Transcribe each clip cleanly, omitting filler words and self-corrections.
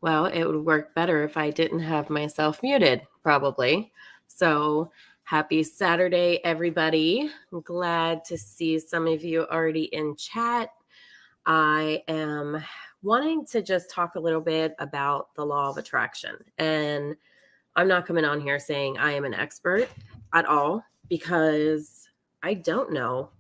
Well, it would work better if I didn't have myself muted, probably. So happy Saturday, everybody. I'm glad to see some of you already in chat. I am wanting to just talk a little bit about the law of attraction. And I'm not coming on here saying I am an expert at all, because I don't know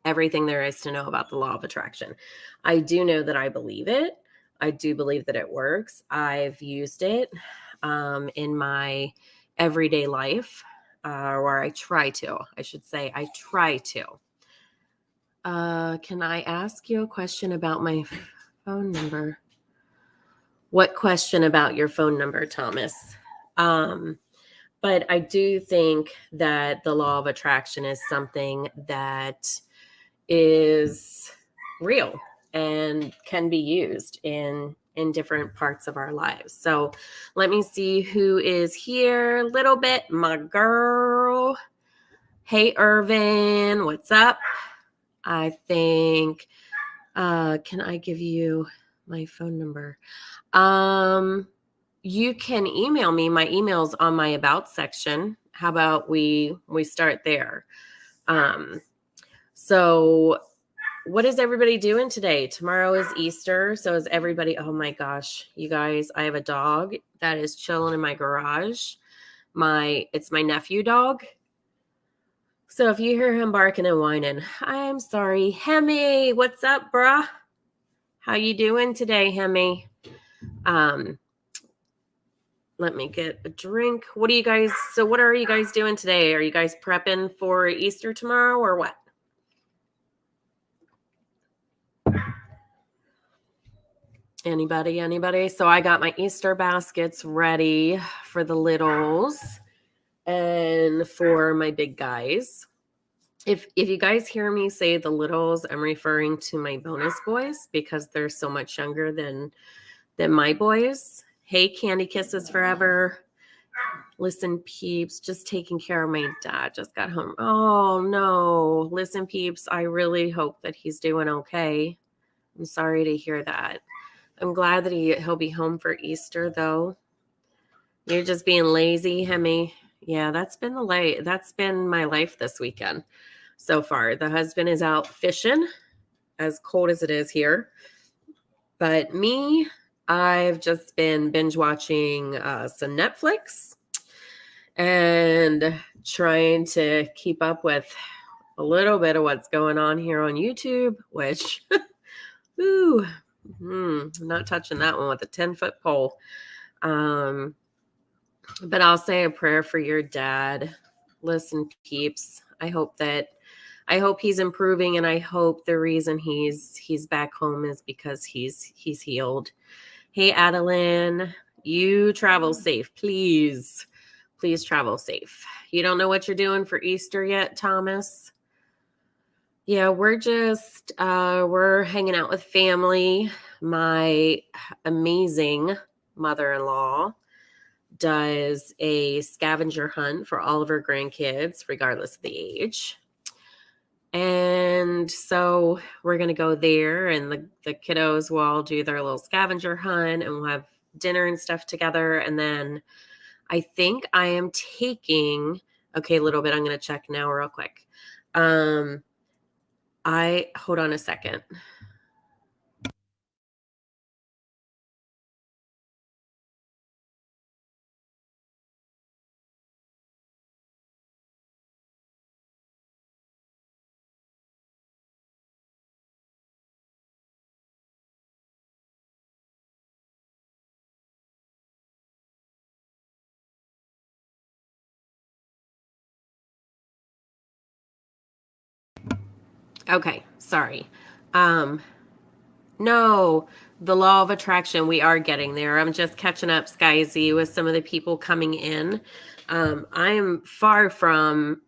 everything there is to know about the law of attraction. I do know that I believe it. I do believe that it works. I've used it in my everyday life, or I try to. I should say I try to. Can I ask you a question about my phone number? What question about your phone number, Thomas? But I do think that the law of attraction is something that is real and can be used in different parts of our lives. So let me see who is here a little bit. My girl. Hey, Irvin, what's up? I think, can I give you my phone number? You can email me. My email's on my about section. How about we start there? So what is everybody doing today? Tomorrow is Easter. So is everybody, oh my gosh, you guys, I have a dog that is chilling in my garage. It's my nephew dog. So if you hear him barking and whining, I'm sorry. Hemi, what's up, bruh? How you doing today, Hemi? Let me get a drink. What are you guys doing today? Are you guys prepping for Easter tomorrow or what? Anybody? So I got my Easter baskets ready for the littles and for my big guys. If you guys hear me say the littles, I'm referring to my bonus boys because they're so much younger than my boys. Hey, Candy Kisses Forever. Listen, peeps, just taking care of my dad. Just got home. Oh, no. Listen, peeps, I really hope that he's doing okay. I'm sorry to hear that. I'm glad that he'll be home for Easter, though. You're just being lazy, Hemi. Yeah, that's been my life this weekend so far. The husband is out fishing, as cold as it is here. But me, I've just been binge watching some Netflix and trying to keep up with a little bit of what's going on here on YouTube, which, ooh, I'm not touching that one with a 10-foot pole. But I'll say a prayer for your dad. Listen, peeps, I hope he's improving, and I hope the reason he's back home is because he's healed. Hey, Adeline, you travel safe, please. Please travel safe. You don't know what you're doing for Easter yet, Thomas? Yeah, we're just we're hanging out with family. My amazing mother-in-law does a scavenger hunt for all of her grandkids, regardless of the age. And so we're going to go there, and the kiddos will all do their little scavenger hunt, and we'll have dinner and stuff together. And then I think I am taking, okay, a little bit. I'm going to check now real quick. Hold on a second. Okay, sorry. No, the law of attraction, we are getting there. I'm just catching up, Skyzy, with some of the people coming in. I'm far from,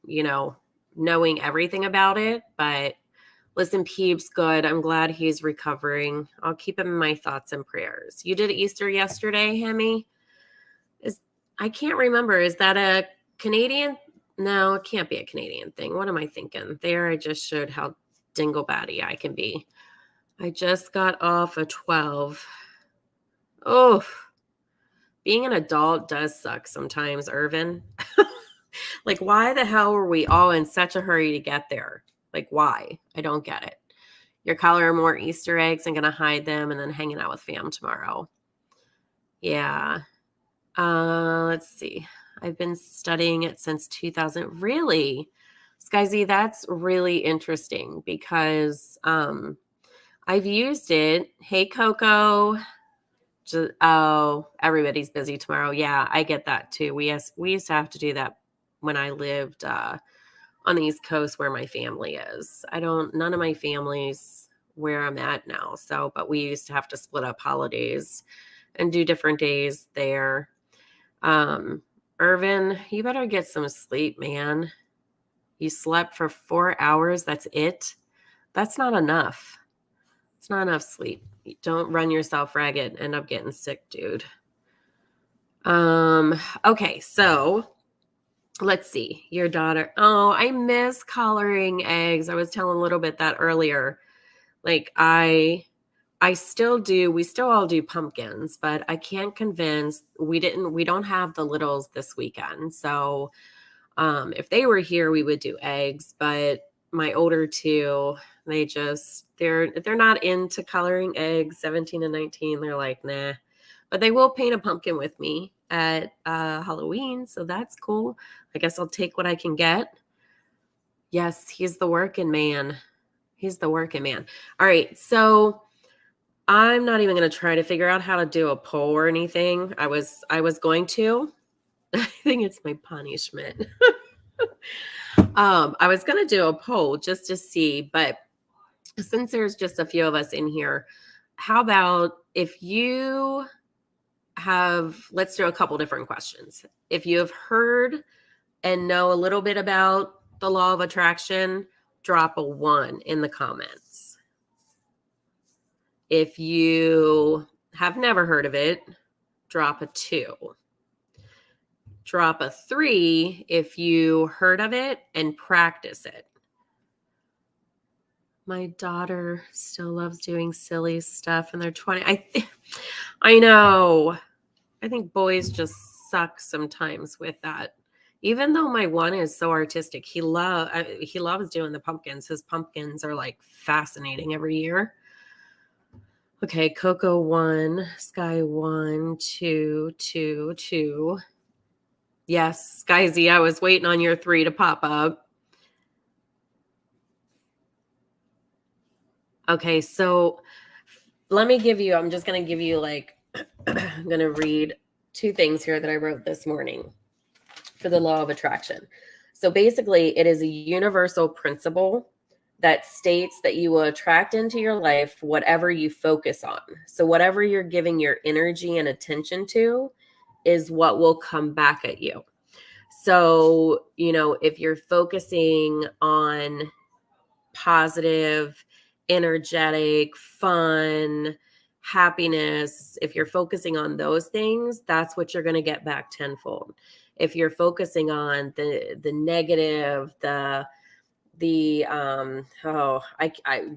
knowing everything about it, but listen, peeps, good. I'm glad he's recovering. I'll keep him in my thoughts and prayers. You did Easter yesterday, Hemi? I can't remember. Is that a Canadian? No, it can't be a Canadian thing. What am I thinking? There, I just showed how dingle batty I can be. I just got off a 12. Oh, being an adult does suck sometimes, Irvin. Like, why the hell were we all in such a hurry to get there? Like, why? I don't get it. Your color more Easter eggs and gonna hide them and then hanging out with fam tomorrow. Yeah. Let's see. I've been studying it since 2000. Really? Skyzy, that's really interesting because I've used it. Hey, Coco. Oh, everybody's busy tomorrow. Yeah, I get that too. We used to have to do that when I lived on the East Coast where my family is. None of my family's where I'm at now. So, but we used to have to split up holidays and do different days there. Irvin, you better get some sleep, man. You slept for 4 hours. That's it. That's not enough. It's not enough sleep. Don't run yourself ragged. End up getting sick, dude. Okay, so let's see. Your daughter. Oh, I miss coloring eggs. I was telling a little bit that earlier. Like I still do. We still all do pumpkins, but I can't convince we don't have the littles this weekend. So if they were here, we would do eggs, but my older two, they're not into coloring eggs, 17 and 19. They're like, nah, but they will paint a pumpkin with me at Halloween. So that's cool. I guess I'll take what I can get. Yes, he's the working man. He's the working man. All right. So I'm not even going to try to figure out how to do a poll or anything. I was going to. I think it's my punishment. I was going to do a poll just to see, but since there's just a few of us in here, how about if you let's do a couple different questions. If you have heard and know a little bit about the law of attraction, drop a 1 in the comments. If you have never heard of it, drop a 2. Drop a 3 if you heard of it and practice it. My daughter still loves doing silly stuff in their 20s. I know. I think boys just suck sometimes with that. Even though my one is so artistic, he loves doing the pumpkins. His pumpkins are like fascinating every year. Okay, Coco 1, Sky 1, 2, 2, 2. Yes, Sky Z, I was waiting on your 3 to pop up. Okay, so I'm just going to give you I'm going to read 2 things here that I wrote this morning for the law of attraction. So basically, it is a universal principle that states that you will attract into your life whatever you focus on. So whatever you're giving your energy and attention to is what will come back at you. So, if you're focusing on positive, energetic, fun, happiness, if you're focusing on those things, that's what you're going to get back tenfold. If you're focusing on the negative,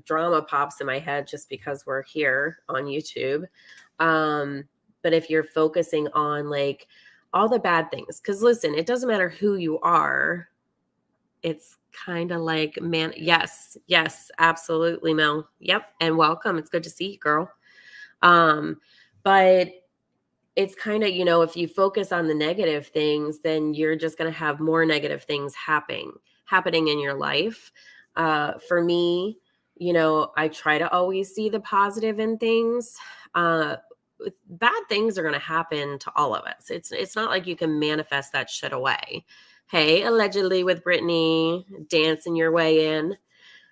drama pops in my head just because we're here on YouTube. But if you're focusing on like all the bad things, because listen, it doesn't matter who you are. It's kind of like, man, yes, absolutely, Mel. Yep. And welcome. It's good to see you, girl. But it's kind of, if you focus on the negative things, then you're just going to have more negative things happening in your life. For me, I try to always see the positive in things. Bad things are going to happen to all of us. It's not like you can manifest that shit away. Hey, allegedly with Brittany, dancing your way in.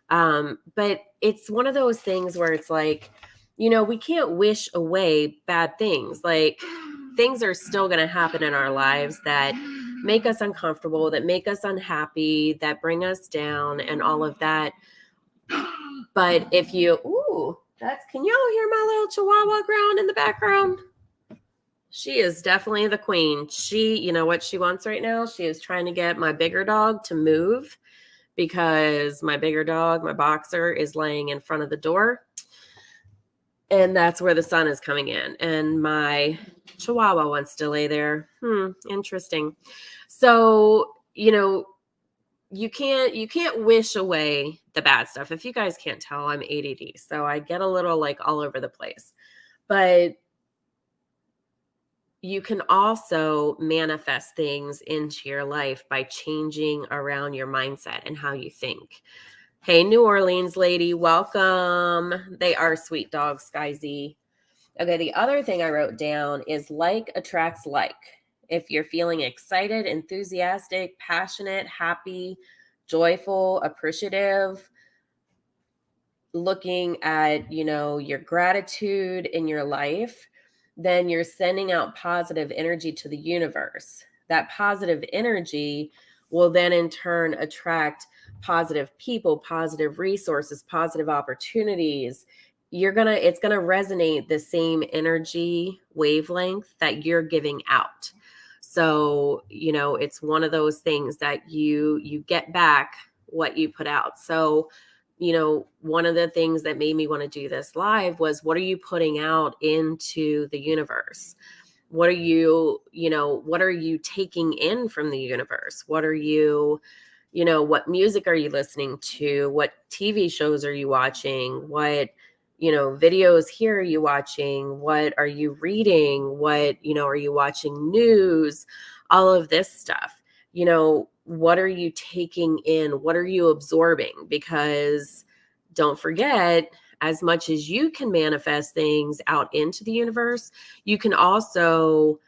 But it's one of those things where it's like, we can't wish away bad things. Like things are still going to happen in our lives that make us uncomfortable, that make us unhappy, that bring us down and all of that. But if can y'all hear my little chihuahua growling in the background? She is definitely the queen. You know what she wants right now? She is trying to get my bigger dog to move because my bigger dog, my boxer, is laying in front of the door. And that's where the sun is coming in. And my chihuahua wants to lay there. Interesting. So, you can't wish away the bad stuff. If you guys can't tell, I'm ADD. So I get a little like all over the place. But you can also manifest things into your life by changing around your mindset and how you think. Hey, New Orleans lady, welcome. They are sweet dogs, Sky Z. Okay, the other thing I wrote down is like attracts like. If you're feeling excited, enthusiastic, passionate, happy, joyful, appreciative, looking at, your gratitude in your life, then you're sending out positive energy to the universe. That positive energy will then in turn attract positive people, positive resources, positive opportunities. It's going to resonate the same energy wavelength that you're giving out. So, it's one of those things that you get back what you put out. So, one of the things that made me want to do this live was, what are you putting out into the universe? What are you taking in from the universe? What are you, what music are you listening to? What TV shows are you watching? What, videos here are you watching? What are you reading? What, are you watching news? All of this stuff. What are you taking in? What are you absorbing? Because don't forget, as much as you can manifest things out into the universe, you can also,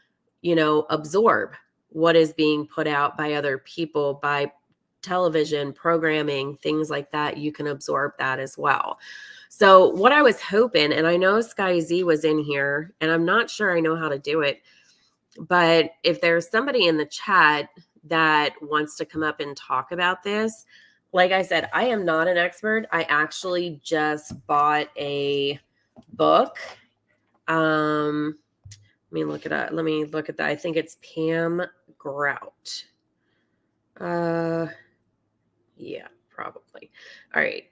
absorb what is being put out by other people, by television, programming, things like that. You can absorb that as well. So what I was hoping, and I know Sky Z was in here, and I'm not sure I know how to do it, but if there's somebody in the chat that wants to come up and talk about this, like I said, I am not an expert. I actually just bought a book. Let me look at that. I think it's Pam Grout. Yeah, probably. All right.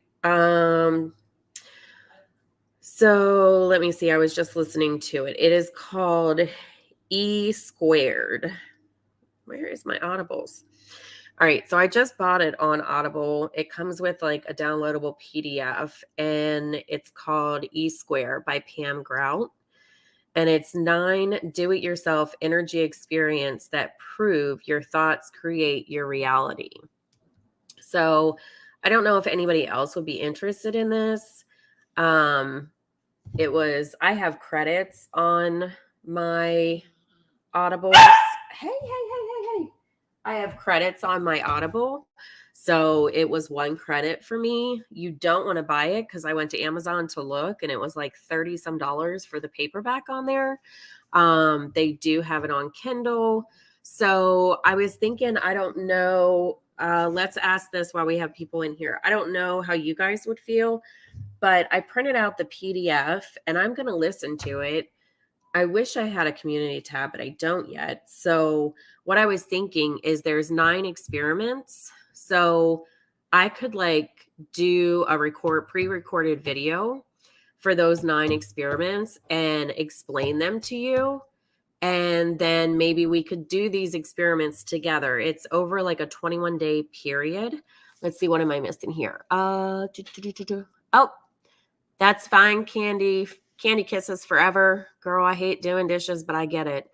So let me see. I was just listening to it. It is called E Squared. Where is my Audibles? All right, so I just bought it on Audible. It comes with like a downloadable PDF, and it's called E Square by Pam Grout. And it's 9 do-it-yourself energy experience that prove your thoughts create your reality. So I don't know if anybody else would be interested in this. I have credits on my Audible. Hey. I have credits on my Audible. So it was 1 credit for me. You don't want to buy it because I went to Amazon to look and it was like $30 some for the paperback on there. They do have it on Kindle. So I was thinking, I don't know. Let's ask this while we have people in here. I don't know how you guys would feel, but I printed out the PDF and I'm going to listen to it. I wish I had a community tab, but I don't yet. So what I was thinking is there's 9 experiments. So I could like do a pre-recorded video for those 9 experiments and explain them to you. And then maybe we could do these experiments together. It's over like a 21-day period. Let's see, what am I missing here? Oh, that's fine, Candy. Candy kisses forever. Girl, I hate doing dishes, but I get it.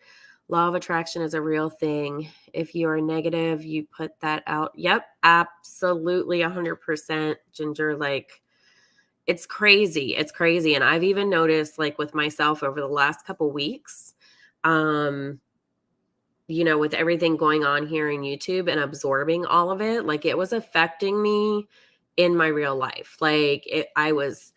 Law of attraction is a real thing. If you are negative, you put that out. Yep, absolutely 100%, Ginger. Like, it's crazy. It's crazy. And I've even noticed, like, with myself over the last couple weeks, with everything going on here in YouTube and absorbing all of it, like, it was affecting me in my real life. Like, I was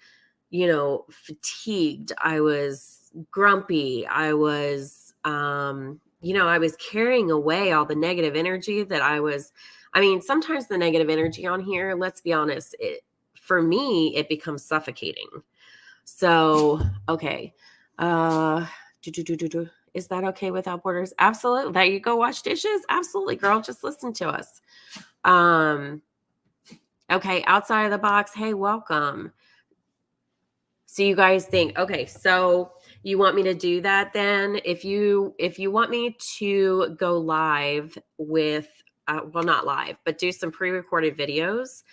fatigued. I was grumpy. I was, I was carrying away all the negative energy sometimes the negative energy on here, let's be honest, for me, it becomes suffocating. So, okay. Is that okay without borders? Absolutely. That you go wash dishes? Absolutely, girl. Just listen to us. Okay. Outside of the box. Hey, welcome. So you guys think, okay, so you want me to do that then? If you want me to go live with, well, not live, but do some pre-recorded videos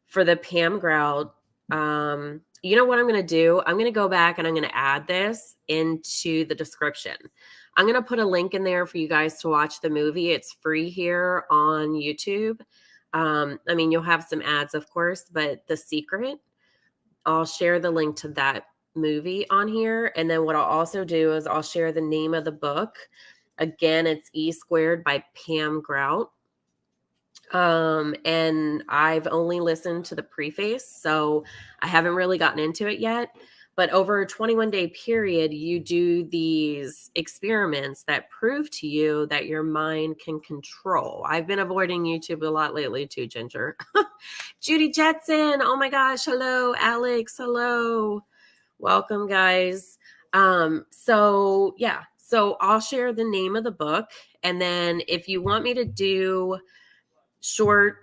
for the Pam Grout, you know what I'm going to do? I'm going to go back and I'm going to add this into the description. I'm going to put a link in there for you guys to watch the movie. It's free here on YouTube. I mean, you'll have some ads, of course, but The Secret, I'll share the link to that movie on here. And then what I'll also do is I'll share the name of the book. Again, it's E Squared by Pam Grout. And I've only listened to the preface, so I haven't really gotten into it yet. But over a 21-day period, you do these experiments that prove to you that your mind can control. I've been avoiding YouTube a lot lately too, Ginger. Judy Jetson, oh my gosh, hello. Alex, hello. Welcome, guys. So yeah, so I'll share the name of the book. And then if you want me to do short,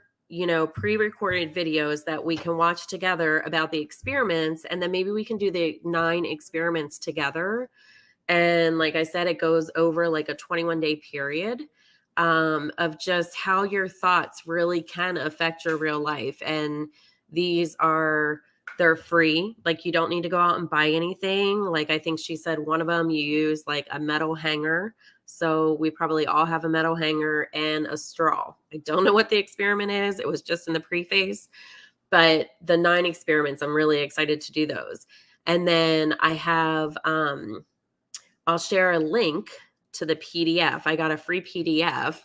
pre-recorded videos that we can watch together about the experiments, and then maybe we can do the 9 experiments together. And like I said, it goes over like a 21-day period of just how your thoughts really can affect your real life. And they're free. Like, you don't need to go out and buy anything. Like, I think she said one of them, you use like a metal hanger. So we probably all have a metal hanger and a straw. I don't know what the experiment is. It was just in the preface, but the 9 experiments, I'm really excited to do those. And then I have, I'll share a link to the PDF. I got a free PDF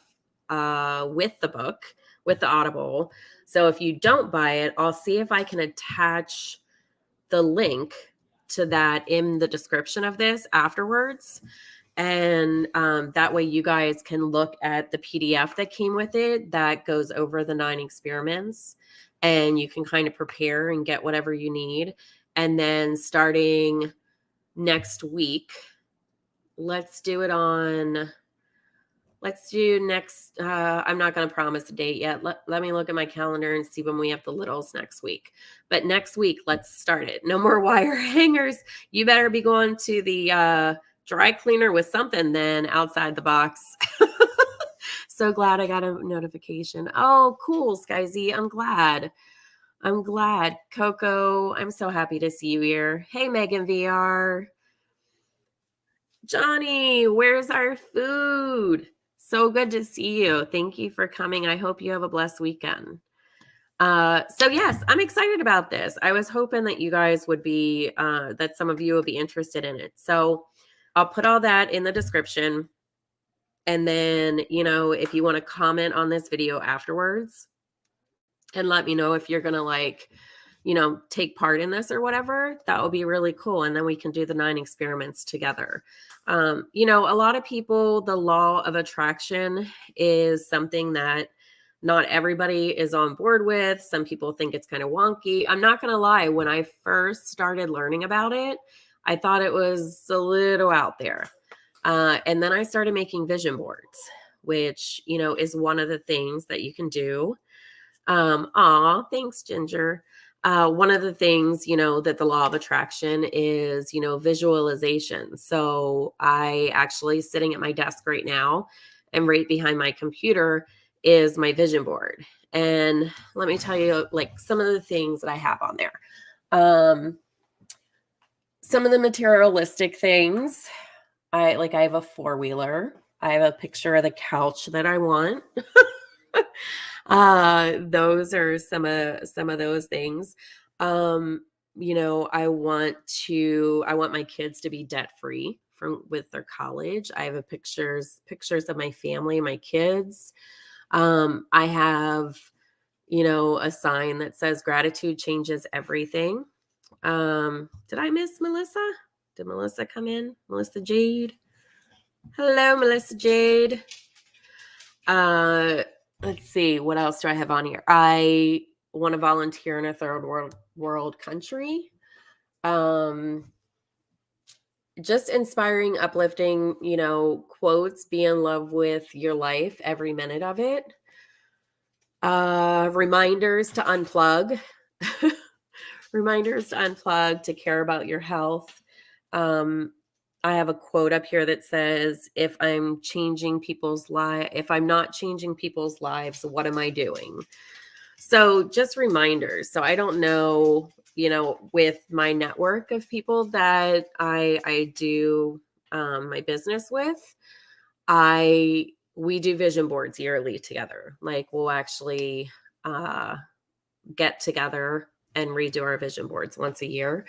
with the book, with the Audible. So if you don't buy it, I'll see if I can attach the link to that in the description of this afterwards. And that way you guys can look at the PDF that came with it that goes over the 9 experiments, and you can kind of prepare and get whatever you need. And then starting next week, let's do next, I'm not going to promise a date yet. Let me look at my calendar and see when we have the littles next week. But next week, let's start it. No more wire hangers. You better be going to the dry cleaner with something then outside the box. So glad I got a notification. Oh, cool, Skyzy. I'm glad. Coco, I'm so happy to see you here. Hey, Megan VR. Johnny, where's our food? So good to see you. Thank you for coming. I hope you have a blessed weekend. So yes, I'm excited about this. I was hoping that you guys would be, that some of you would be interested in it. So I'll put all that in the description. And then, if you want to comment on this video afterwards and let me know if you're going to take part in this or whatever, that would be really cool. And then we can do the 9 experiments together. A lot of people, the law of attraction is something that not everybody is on board with. Some people think it's kind of wonky. I'm not going to lie. When I first started learning about it, I thought it was a little out there. And then I started making vision boards, which, is one of the things that you can do. Thanks, Ginger. One of the things, that the law of attraction is, visualization. So I actually sitting at my desk right now, and right behind my computer is my vision board. And let me tell you, like, some of the things that I have on there. Some of the materialistic things, I have a 4-wheeler. I have a picture of the couch that I want. Those are some of those things. I want my kids to be debt free with their college. I have pictures of my family, my kids. I have, a sign that says gratitude changes everything. Did I miss Melissa? Did Melissa come in? Melissa Jade. Hello, Melissa Jade. Let's see, what else do I have on here? I want to volunteer in a third world country. Just inspiring, uplifting, quotes. Be in love with your life, every minute of it. Reminders to unplug. Reminders to unplug, to care about your health. I have a quote up here that says, if I'm not changing people's lives, what am I doing? So just reminders. So I don't know, with my network of people that I do my business with, we do vision boards yearly together. Like we'll actually get together and redo our vision boards once a year.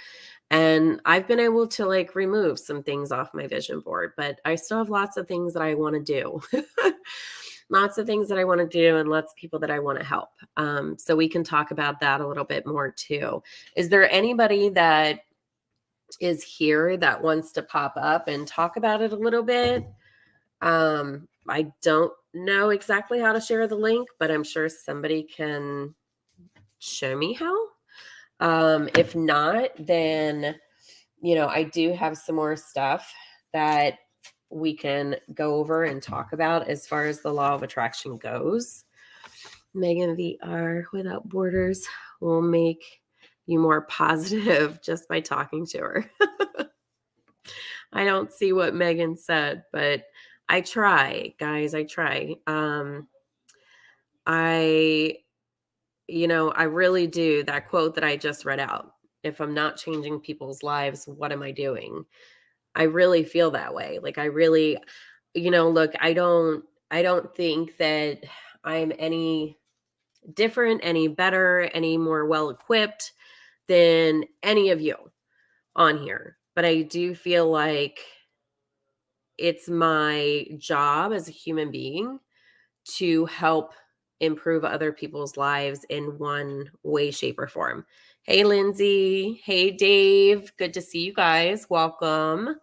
And I've been able to like remove some things off my vision board, but I still have lots of things that I want to do. Lots of things that I want to do and lots of people that I want to help. So we can talk about that a little bit more too. Is there anybody that is here that wants to pop up and talk about it a little bit? I don't know exactly how to share the link, but I'm sure somebody can show me how. If not, then, I do have some more stuff that we can go over and talk about as far as the law of attraction goes. Megan VR without borders will make you more positive just by talking to her. I don't see what Megan said, but I try, guys. I try. I really do. That quote that I just read out, if I'm not changing people's lives, what am I doing? I really feel that way. Like I really, look, I don't think that I'm any different, any better, any more well equipped than any of you on here. But I do feel like it's my job as a human being to help improve other people's lives in one way, shape, or form. Hey, Lindsay. Hey, Dave. Good to see you guys. Welcome.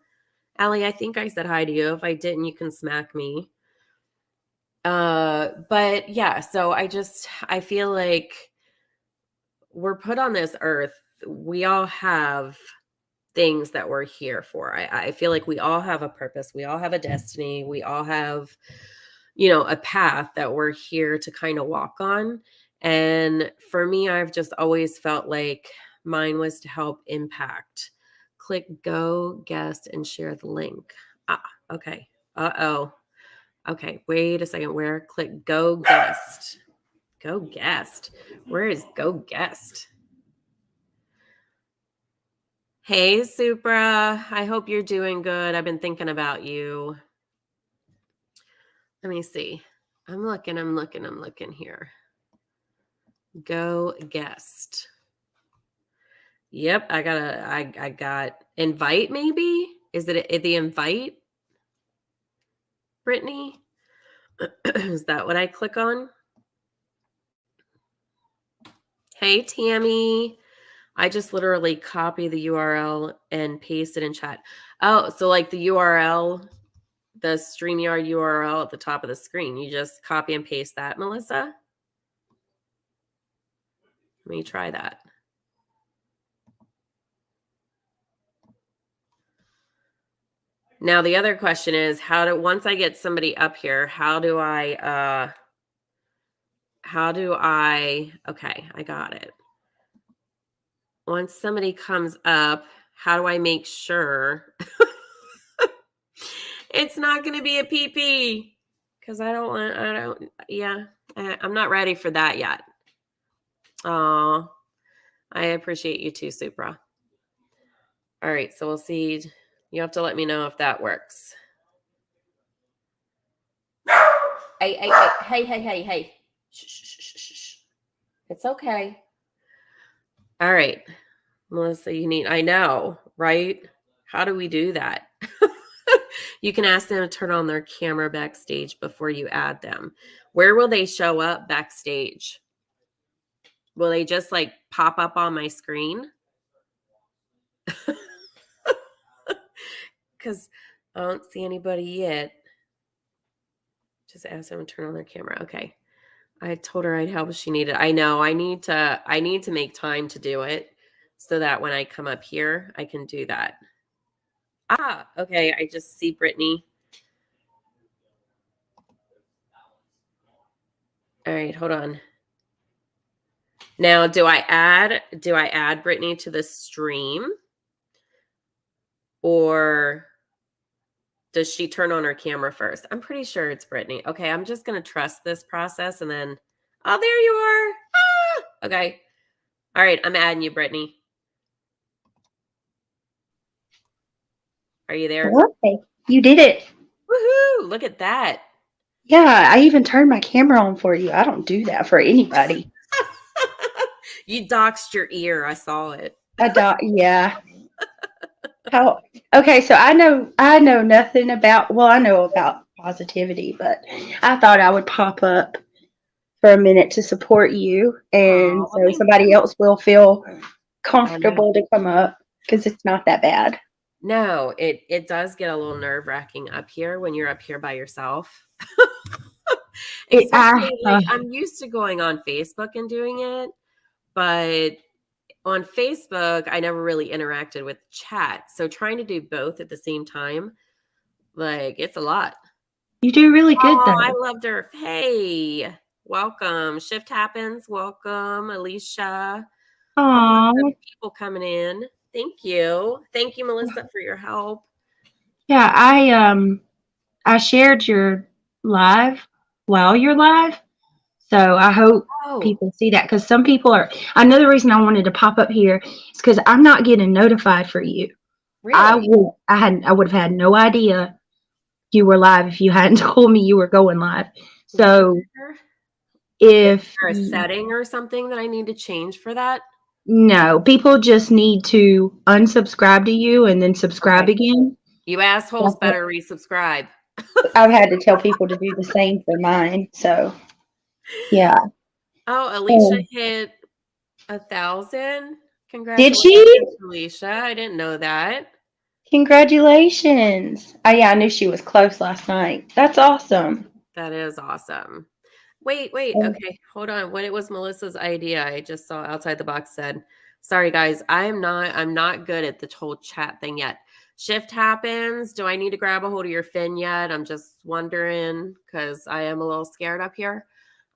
Allie, I think I said hi to you. If I didn't, you can smack me. But yeah, so I feel like we're put on this earth. We all have things that we're here for. I feel like we all have a purpose. We all have a destiny. We all have, a path that we're here to kind of walk on. And for me, I've just always felt like mine was to help impact. Click go guest and share the link. Okay. Uh-oh. Okay, wait a second. Where? Click go guest. Go guest. Where is go guest? Hey, Supra. I hope you're doing good. I've been thinking about you. Let me see. I'm looking here. Go guest. Yep, I got invite maybe? Is it the invite? Brittany? Is that what I click on? Hey, Tammy. I just literally copy the URL and paste it in chat. Oh, so like the URL, the StreamYard URL at the top of the screen, you just copy and paste that, Melissa? Let me try that. Now, the other question is once I get somebody up here, okay, I got it. Once somebody comes up, how do I make sure it's not going to be a PP? Because I'm not ready for that yet. Oh, I appreciate you too, Supra. All right, so we'll see. You have to let me know if that works. Hey. Shh. It's okay. All right. Melissa, I know, right? How do we do that? You can ask them to turn on their camera backstage before you add them. Where will they show up backstage? Will they just like pop up on my screen? Because I don't see anybody yet. Just ask them to turn on their camera. Okay. I told her I'd help if she needed. I know I need to make time to do it so that when I come up here, I can do that. Okay. I just see Brittany. All right, hold on. Now, do I add Brittany to the stream, or does she turn on her camera first? I'm pretty sure it's Brittany. Okay, I'm just going to trust this process and then, oh, there you are. Ah! Okay. All right, I'm adding you, Brittany. Are you there? Okay, you did it. Woohoo! Look at that. Yeah, I even turned my camera on for you. I don't do that for anybody. You doxed your ear. I saw it. Yeah. How? Okay, so I know nothing about. Well, I know about positivity, but I thought I would pop up for a minute to support you, and Oh, well, so thank somebody you. else will feel I know. comfortable to come up because it's not that bad. No, it does get a little nerve-wracking up here when you're up here by yourself. It, I, Especially like I'm used to going on Facebook and doing it, but on Facebook, I never really interacted with chat. So trying to do both at the same time, like it's a lot. you do really good Oh, I though. loved her. Hey, welcome. Shift happens. Welcome, Alicia. Oh, lots of Aw, people coming in. Thank you. Thank you, Melissa, for your help. yeah. I shared your live while you're live, so I hope Oh, people see that because some people are. I know the reason I wanted to pop up here is because I'm not getting notified for you. really? I would have had no idea you were live if you hadn't told me you were going live. So Where? Is if there a setting or something that I need to change for that? no, people just need to unsubscribe to you and then subscribe Okay. again. You assholes That's what better resubscribe. I've had to tell people to do the same for mine. So yeah. Oh, Alicia Um, hit 1,000. did Congratulations, she? Alicia. I didn't know that. Congratulations. Oh yeah, I knew she was close last night. That's awesome. That is awesome. Wait. Um, Okay, hold on. When it was Melissa's idea, I just saw outside the box said, "Sorry guys, I'm not good at the whole chat thing yet. Shift happens. Do I need to grab a hold of your fin yet? I'm just wondering cuz I am a little scared up here.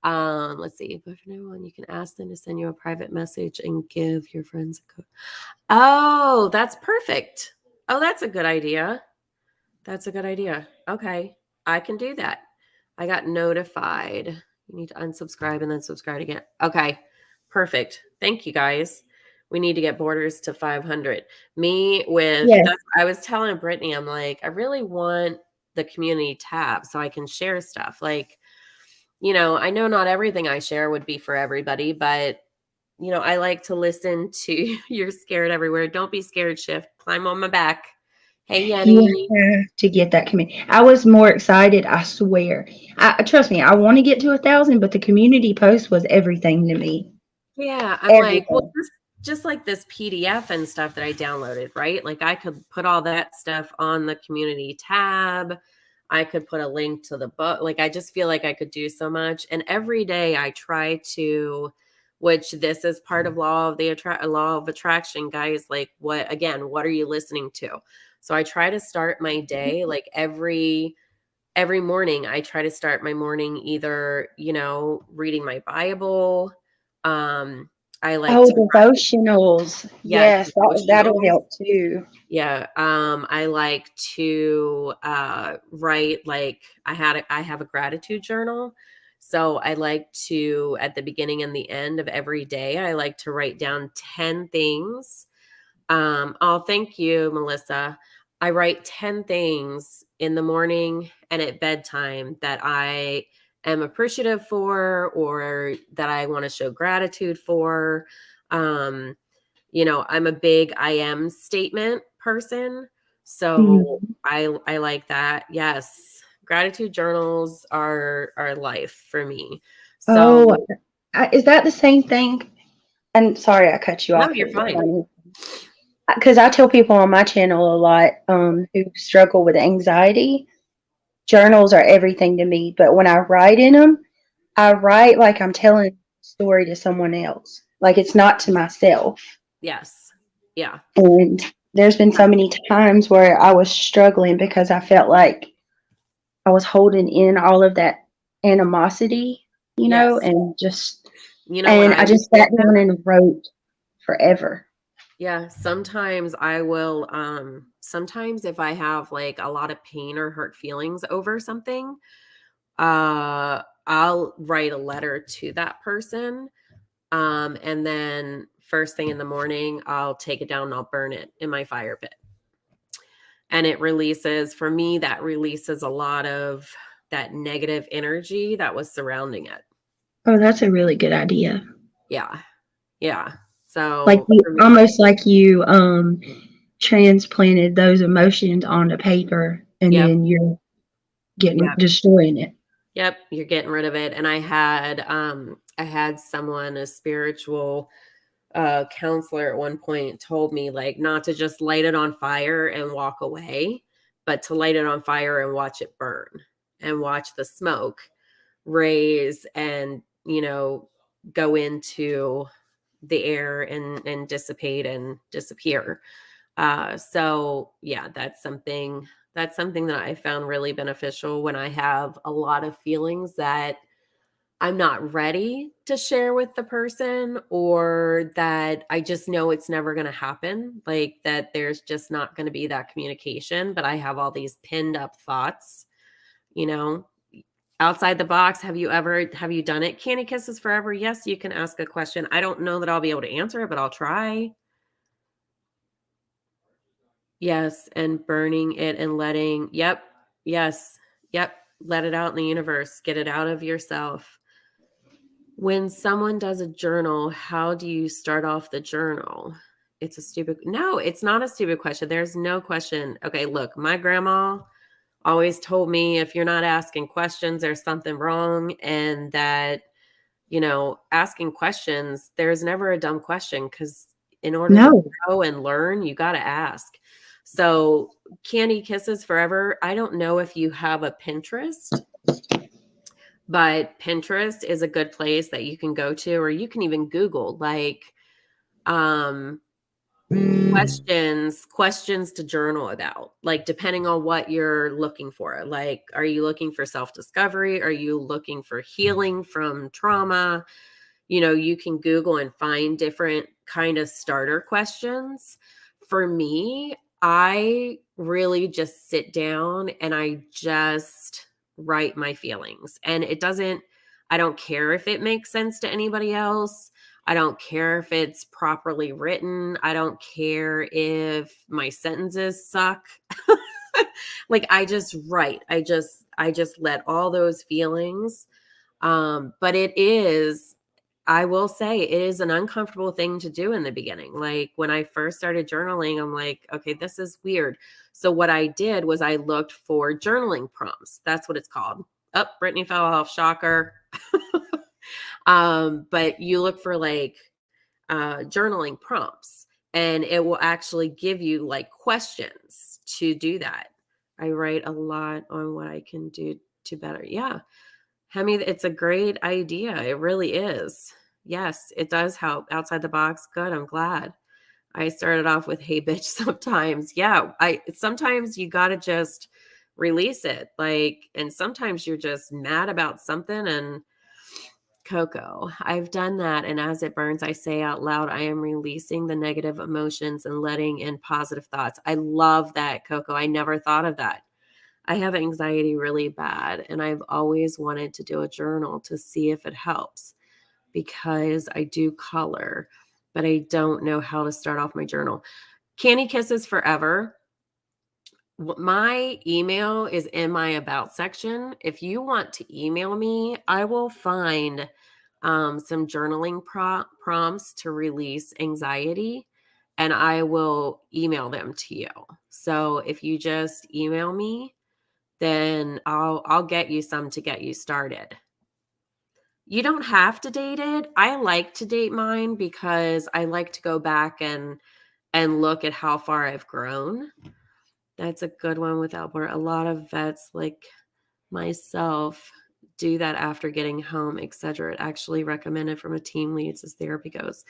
Let's see. But for now on, you can ask them to send you a private message and give your friends a code. Oh, that's perfect. Oh, that's a good idea. That's a good idea. Okay. I can do that. I got notified. You need to unsubscribe and then subscribe again. Okay. Perfect. Thank you guys. We need to get borders to 500. Me with yes. that's I was telling Brittany, I'm like, I really want the community tab so I can share stuff. Like, I know not everything I share would be for everybody, but I like to listen to You're Scared Everywhere. Don't be scared, Shift. Climb on my back. Hey, You Yenny. have to get that community. I was more excited, I swear. I trust me, I want to get to 1,000, but the community post was everything to me. Yeah, I'm like, well, Everything. just like this PDF and stuff that I downloaded, right? Like I could put all that stuff on the community tab. I could put a link to the book. Like I just feel like I could do so much. And every day I try to, which this is part of law of attraction, guys. Like what are you listening to? So I try to start my day like every morning. I try to start my morning either, reading my Bible. I like Oh, to devotionals. yeah, Yes, that'll devotionals. help too. Yeah. I like to write like I have a gratitude journal. So I like to at the beginning and the end of every day, I like to write down 10 things. Oh, thank you, Melissa. I write 10 things in the morning and at bedtime that I am appreciative for or that I want to show gratitude for. Um, I'm a big I am statement person. So Mhm. I like that. Yes. Gratitude journals are life for me. Oh, So is that the same thing? And sorry, I cut you no, off. you're fine. Because I tell people on my channel a lot who struggle with anxiety, journals are everything to me. But when I write in them, I write like I'm telling a story to someone else, like it's not to myself. Yes. Yeah. And there's been so many times where I was struggling because I felt like I was holding in all of that animosity, Yes. and just. You know what And I I would just give sat down them? and wrote forever. Yeah, sometimes I will sometimes if I have like a lot of pain or hurt feelings over something, I'll write a letter to that person. And then first thing in the morning, I'll take it down and I'll burn it in my fire pit. And it releases, for me, that releases a lot of that negative energy that was surrounding it. Oh, that's a really good idea. Yeah. Yeah. Like So you for me, almost like you transplanted those emotions onto paper and yep. then you're getting Yep. destroying it. Yep. You're getting rid of it. And I had someone, a spiritual counselor at one point told me like not to just light it on fire and walk away, but to light it on fire and watch it burn and watch the smoke raise and, go into the air and dissipate and disappear. So yeah, that's something that I found really beneficial when I have a lot of feelings that I'm not ready to share with the person, or that I just know it's never going to happen, like that there's just not going to be that communication, but I have all these pinned up thoughts, you know. Outside the box, have you done it? Candy Kisses Forever? Yes, you can ask a question. I don't know that I'll be able to answer it, but I'll try. Yes, and burning it and letting, yep, yes, yep, let it out in the universe, get it out of yourself. When someone does a journal, how do you start off the journal? No, it's not a stupid question. There's no question. Okay, look, my grandma always told me if you're not asking questions, there's something wrong. And that, asking questions, there's never a dumb question, because in order to No, grow and learn, you got to ask. So, Candy Kisses Forever, I don't know if you have a Pinterest, but Pinterest is a good place that you can go to, or you can even Google like um questions to journal about, like depending on what you're looking for. Like, are you looking for self-discovery? Are you looking for healing from trauma? You can Google and find different kind of starter questions. For me, I really just sit down and I just write my feelings. And I don't care if it makes sense to anybody else. I don't care if it's properly written. I don't care if my sentences suck. Like, I just write. I just let all those feelings. But I will say it is an uncomfortable thing to do in the beginning. Like when I first started journaling, I'm like, okay, this is weird. So what I did was I looked for journaling prompts. That's what it's called. Oh, Brittany fell off. Shocker. But you look for like journaling prompts, and it will actually give you like questions to do that. I write a lot on what I can do to better. Yeah. Hemi, it's a great idea. It really is. Yes, it does help outside the box. Good. I'm glad. I started off with hey bitch sometimes. Yeah, I sometimes you got to just release it. Like, and sometimes you're just mad about something. And Coco, I've done that, and as it burns I say out loud, I am releasing the negative emotions and letting in positive thoughts. I love that, Coco. I never thought of that. I have anxiety really bad, and I've always wanted to do a journal to see if it helps, because I do color, but I don't know how to start off my journal. Candy Kisses Forever. My email is in my about section. If you want to email me, I will find some journaling prompts to release anxiety, and I will email them to you. So if you just email me, then I'll get you some to get you started. You don't have to date it. I like to date mine because I like to go back and look at how far I've grown. That's a good one with Albert. A lot of vets like myself do that after getting home, etc. It actually recommended from a team lead as therapy goes.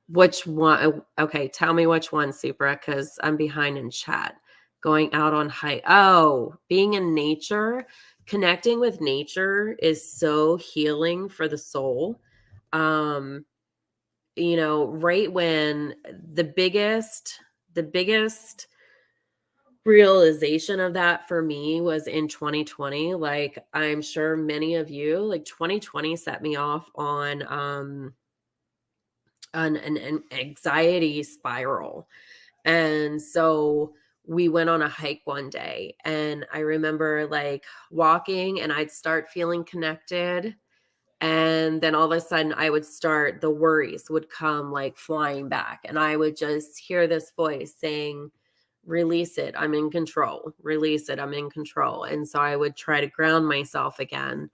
Which one? Okay, tell me which one, Supra, because I'm behind in chat. Going out on hike. Oh, being in nature, connecting with nature is so healing for the soul. You know, right when the biggest realization of that for me was in 2020. Like, I'm sure many of you, like 2020 set me off on an anxiety spiral. And so we went on a hike one day, and I remember like walking, and I'd start feeling connected, and then all of a sudden the worries would come like flying back, and I would just hear this voice saying, release it, I'm in control, release it, I'm in control. And so I would try to ground myself again.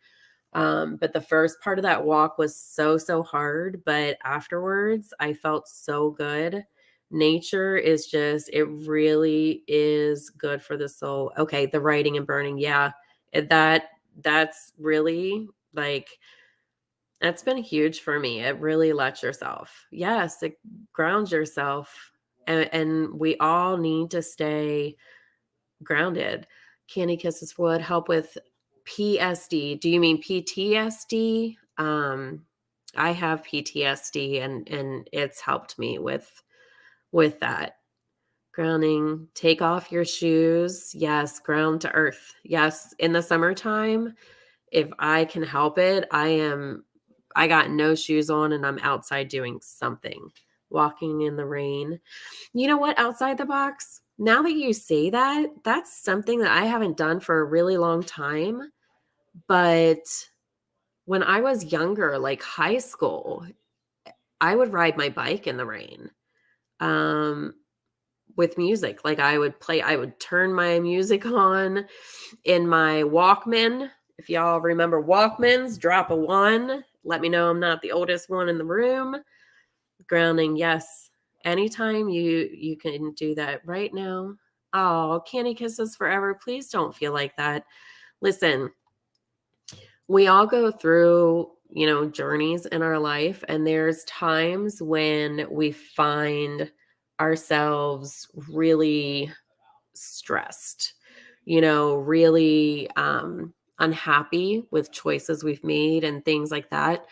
But the first part of that walk was so hard, but afterwards I felt so good. Nature is just, it really is good for the soul. Okay, the writing and burning, yeah, that's really like, that's been huge for me. It really lets yourself, yes, it grounds yourself. And we all need to stay grounded. Candy kisses would help with PSD. Do you mean PTSD? I have PTSD, and it's helped me with that. Grounding, take off your shoes. Yes, ground to earth. Yes, in the summertime, if I can help it, I got no shoes on and I'm outside doing something, walking in the rain. You know what? Outside the box. Now that you say that, that's something that I haven't done for a really long time. But when I was younger, like high school, I would ride my bike in the rain. Um, with music. Like I would turn my music on in my Walkman. If y'all remember Walkmans, drop a one. Let me know I'm not the oldest one in the room. Grounding, yes. Anytime you can do that right now. Oh, candy kisses forever. Please don't feel like that. Listen, we all go through, you know, journeys in our life, and there's times when we find ourselves really stressed, you know, really unhappy with choices we've made and things like that.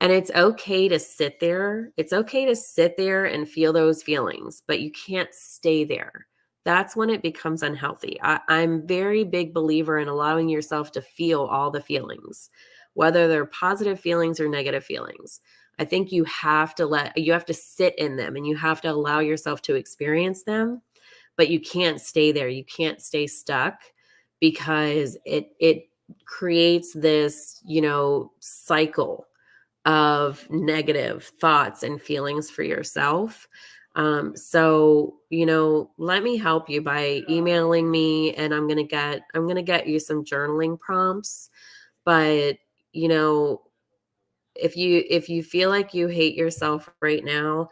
And it's okay to sit there. It's okay to sit there and feel those feelings, but you can't stay there. That's when it becomes unhealthy. I'm very big believer in allowing yourself to feel all the feelings, whether they're positive feelings or negative feelings. I think you have to sit in them, and you have to allow yourself to experience them, but you can't stay there. You can't stay stuck, because it creates this, you know, cycle of negative thoughts and feelings for yourself. So, you know, let me help you by emailing me, and I'm gonna get you some journaling prompts. But, you know, if you feel like you hate yourself right now,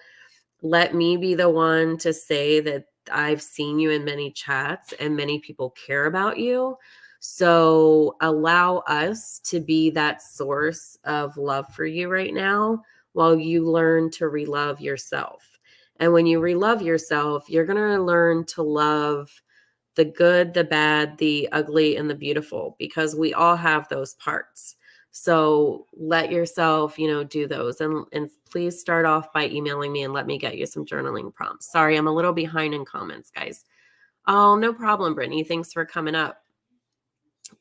let me be the one to say that I've seen you in many chats and many people care about you. So allow us to be that source of love for you right now while you learn to relove yourself. And when you relove yourself, you're going to learn to love the good, the bad, the ugly, and the beautiful, because we all have those parts. So let yourself, you know, do those. And please start off by emailing me and let me get you some journaling prompts. Sorry, I'm a little behind in comments, guys. Oh, no problem, Brittany. Thanks for coming up.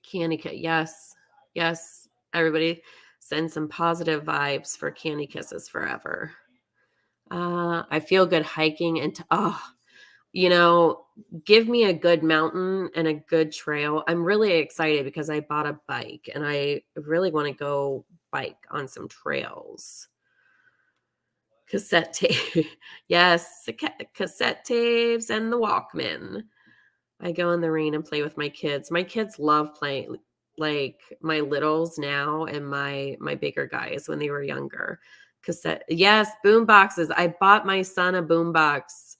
Candy Kiss. Yes. Yes. Everybody send some positive vibes for Candy Kisses forever. I feel good hiking and you know, give me a good mountain and a good trail. I'm really excited because I bought a bike and I really want to go bike on some trails. Cassette tape. Yes, cassette tapes and the Walkman. I go in the rain and play with my kids. My kids love playing, like my littles now and my bigger guys when they were younger. Cassette. Yes, boom boxes. I bought my son a boom box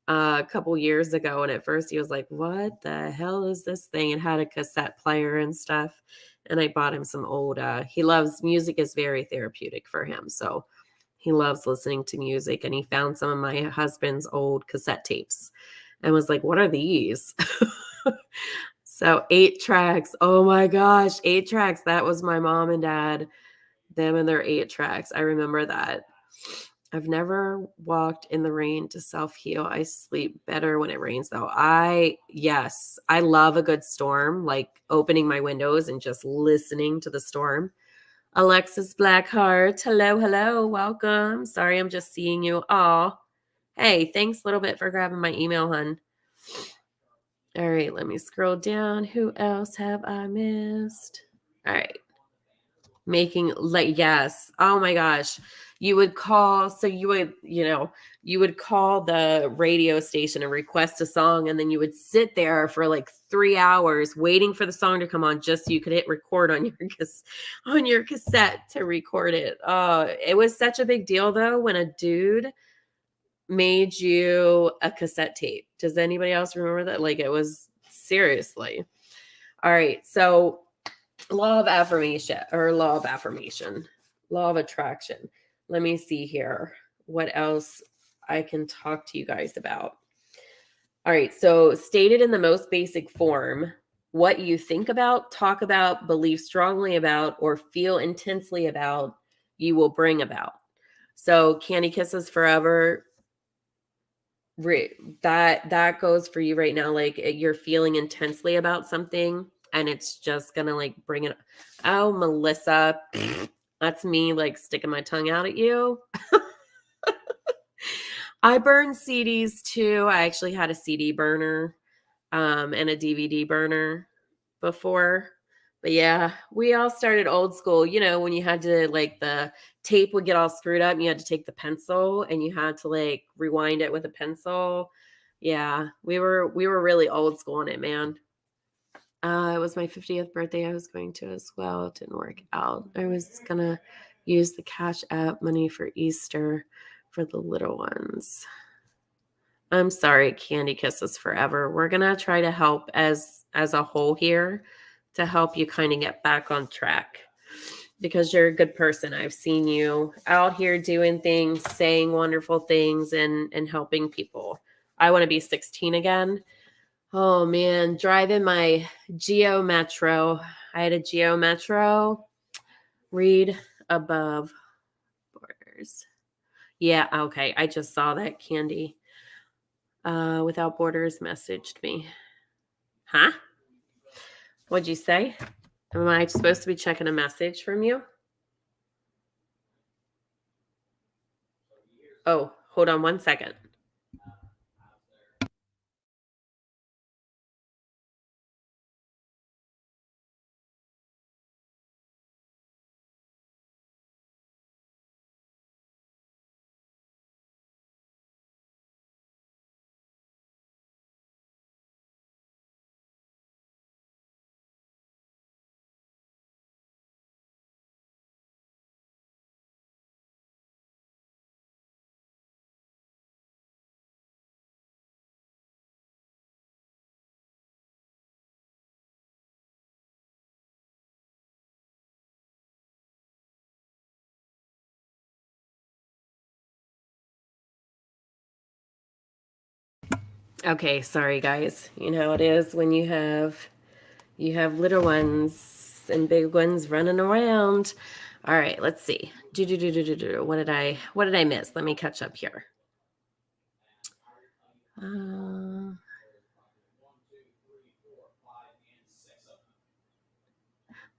a couple years ago, and at first he was like, "What the hell is this thing?" It had a cassette player and stuff. And I bought him some old he loves music, is very therapeutic for him. So he loves listening to music, and he found some of my husband's old cassette tapes and was like, "What are these?" So 8 tracks. Oh my gosh, 8 tracks. That was my mom and dad Them and their 8 tracks. I remember that. I've never walked in the rain to self-heal. I sleep better when it rains though. Yes, I love a good storm, like opening my windows and just listening to the storm. Alexis Blackheart, hello, hello, welcome. Sorry, I'm just seeing you. Oh, hey, thanks a little bit for grabbing my email, hun. All right, let me scroll down. Who else have I missed? All right. Making like, yes. Oh my gosh. You would call, so you would, you would call the radio station and request a song, and then you would sit there for like 3 hours waiting for the song to come on just so you could hit record on your cassette to record it. It was such a big deal though when a dude made you a cassette tape. Does anybody else remember that? Like, it was seriously. All right. So law of attraction. Let me see here. What else I can talk to you guys about. All right. So stated in the most basic form, what you think about, talk about, believe strongly about, or feel intensely about, you will bring about. So Candy Kisses Forever, that goes for you right now. Like, you're feeling intensely about something and it's just gonna like bring it. Oh, Melissa, that's me like sticking my tongue out at you. I burn CDs too. I actually had a CD burner and a DVD burner before. But yeah, we all started old school, when you had to, like, the tape would get all screwed up and you had to take the pencil and you had to like rewind it with a pencil. Yeah, we were really old school in it, man. It was my 50th birthday. I was going to as well. It didn't work out. I was gonna use the Cash App money for Easter for the little ones. I'm sorry, Candy Kisses Forever. We're gonna try to help as a whole here to help you kind of get back on track because you're a good person. I've seen you out here doing things, saying wonderful things, and helping people. I want to be 16 again. Oh man, driving my Geo Metro. I had a Geo Metro. Read above borders. Yeah, okay. I just saw that. Candy Without Borders messaged me. Huh? What'd you say? Am I supposed to be checking a message from you? Oh, hold on one second. Okay, sorry guys. You know how it is when you have little ones and big ones running around. All right, let's see. What did I miss? Let me catch up here.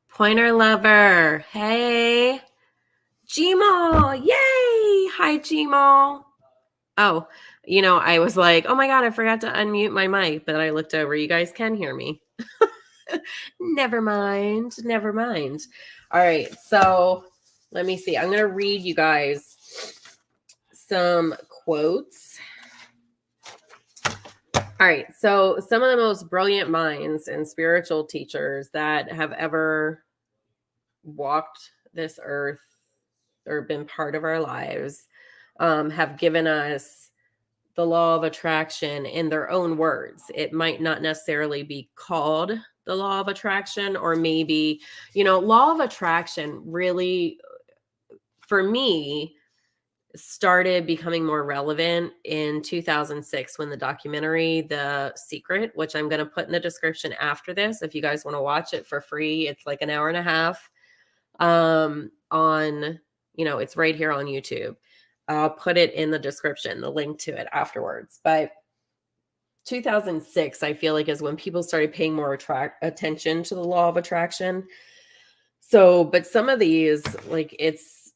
Pointer lover. Hey. Gmo. Yay. Hi, Gmo. Oh, I was like, oh my God, I forgot to unmute my mic, but I looked over. You guys can hear me. Never mind. Never mind. All right. So let me see. I'm going to read you guys some quotes. All right. So some of the most brilliant minds and spiritual teachers that have ever walked this earth or been part of our lives have given us the law of attraction in their own words. It might not necessarily be called the law of attraction, or maybe, law of attraction really, for me, started becoming more relevant in 2006 when the documentary The Secret, which I'm going to put in the description after this if you guys want to watch it for free. It's like an hour and a half on, it's right here on YouTube. I'll put it in the description, the link to it afterwards. But 2006, I feel like, is when people started paying more attention to the law of attraction. So, but some of these, like, it's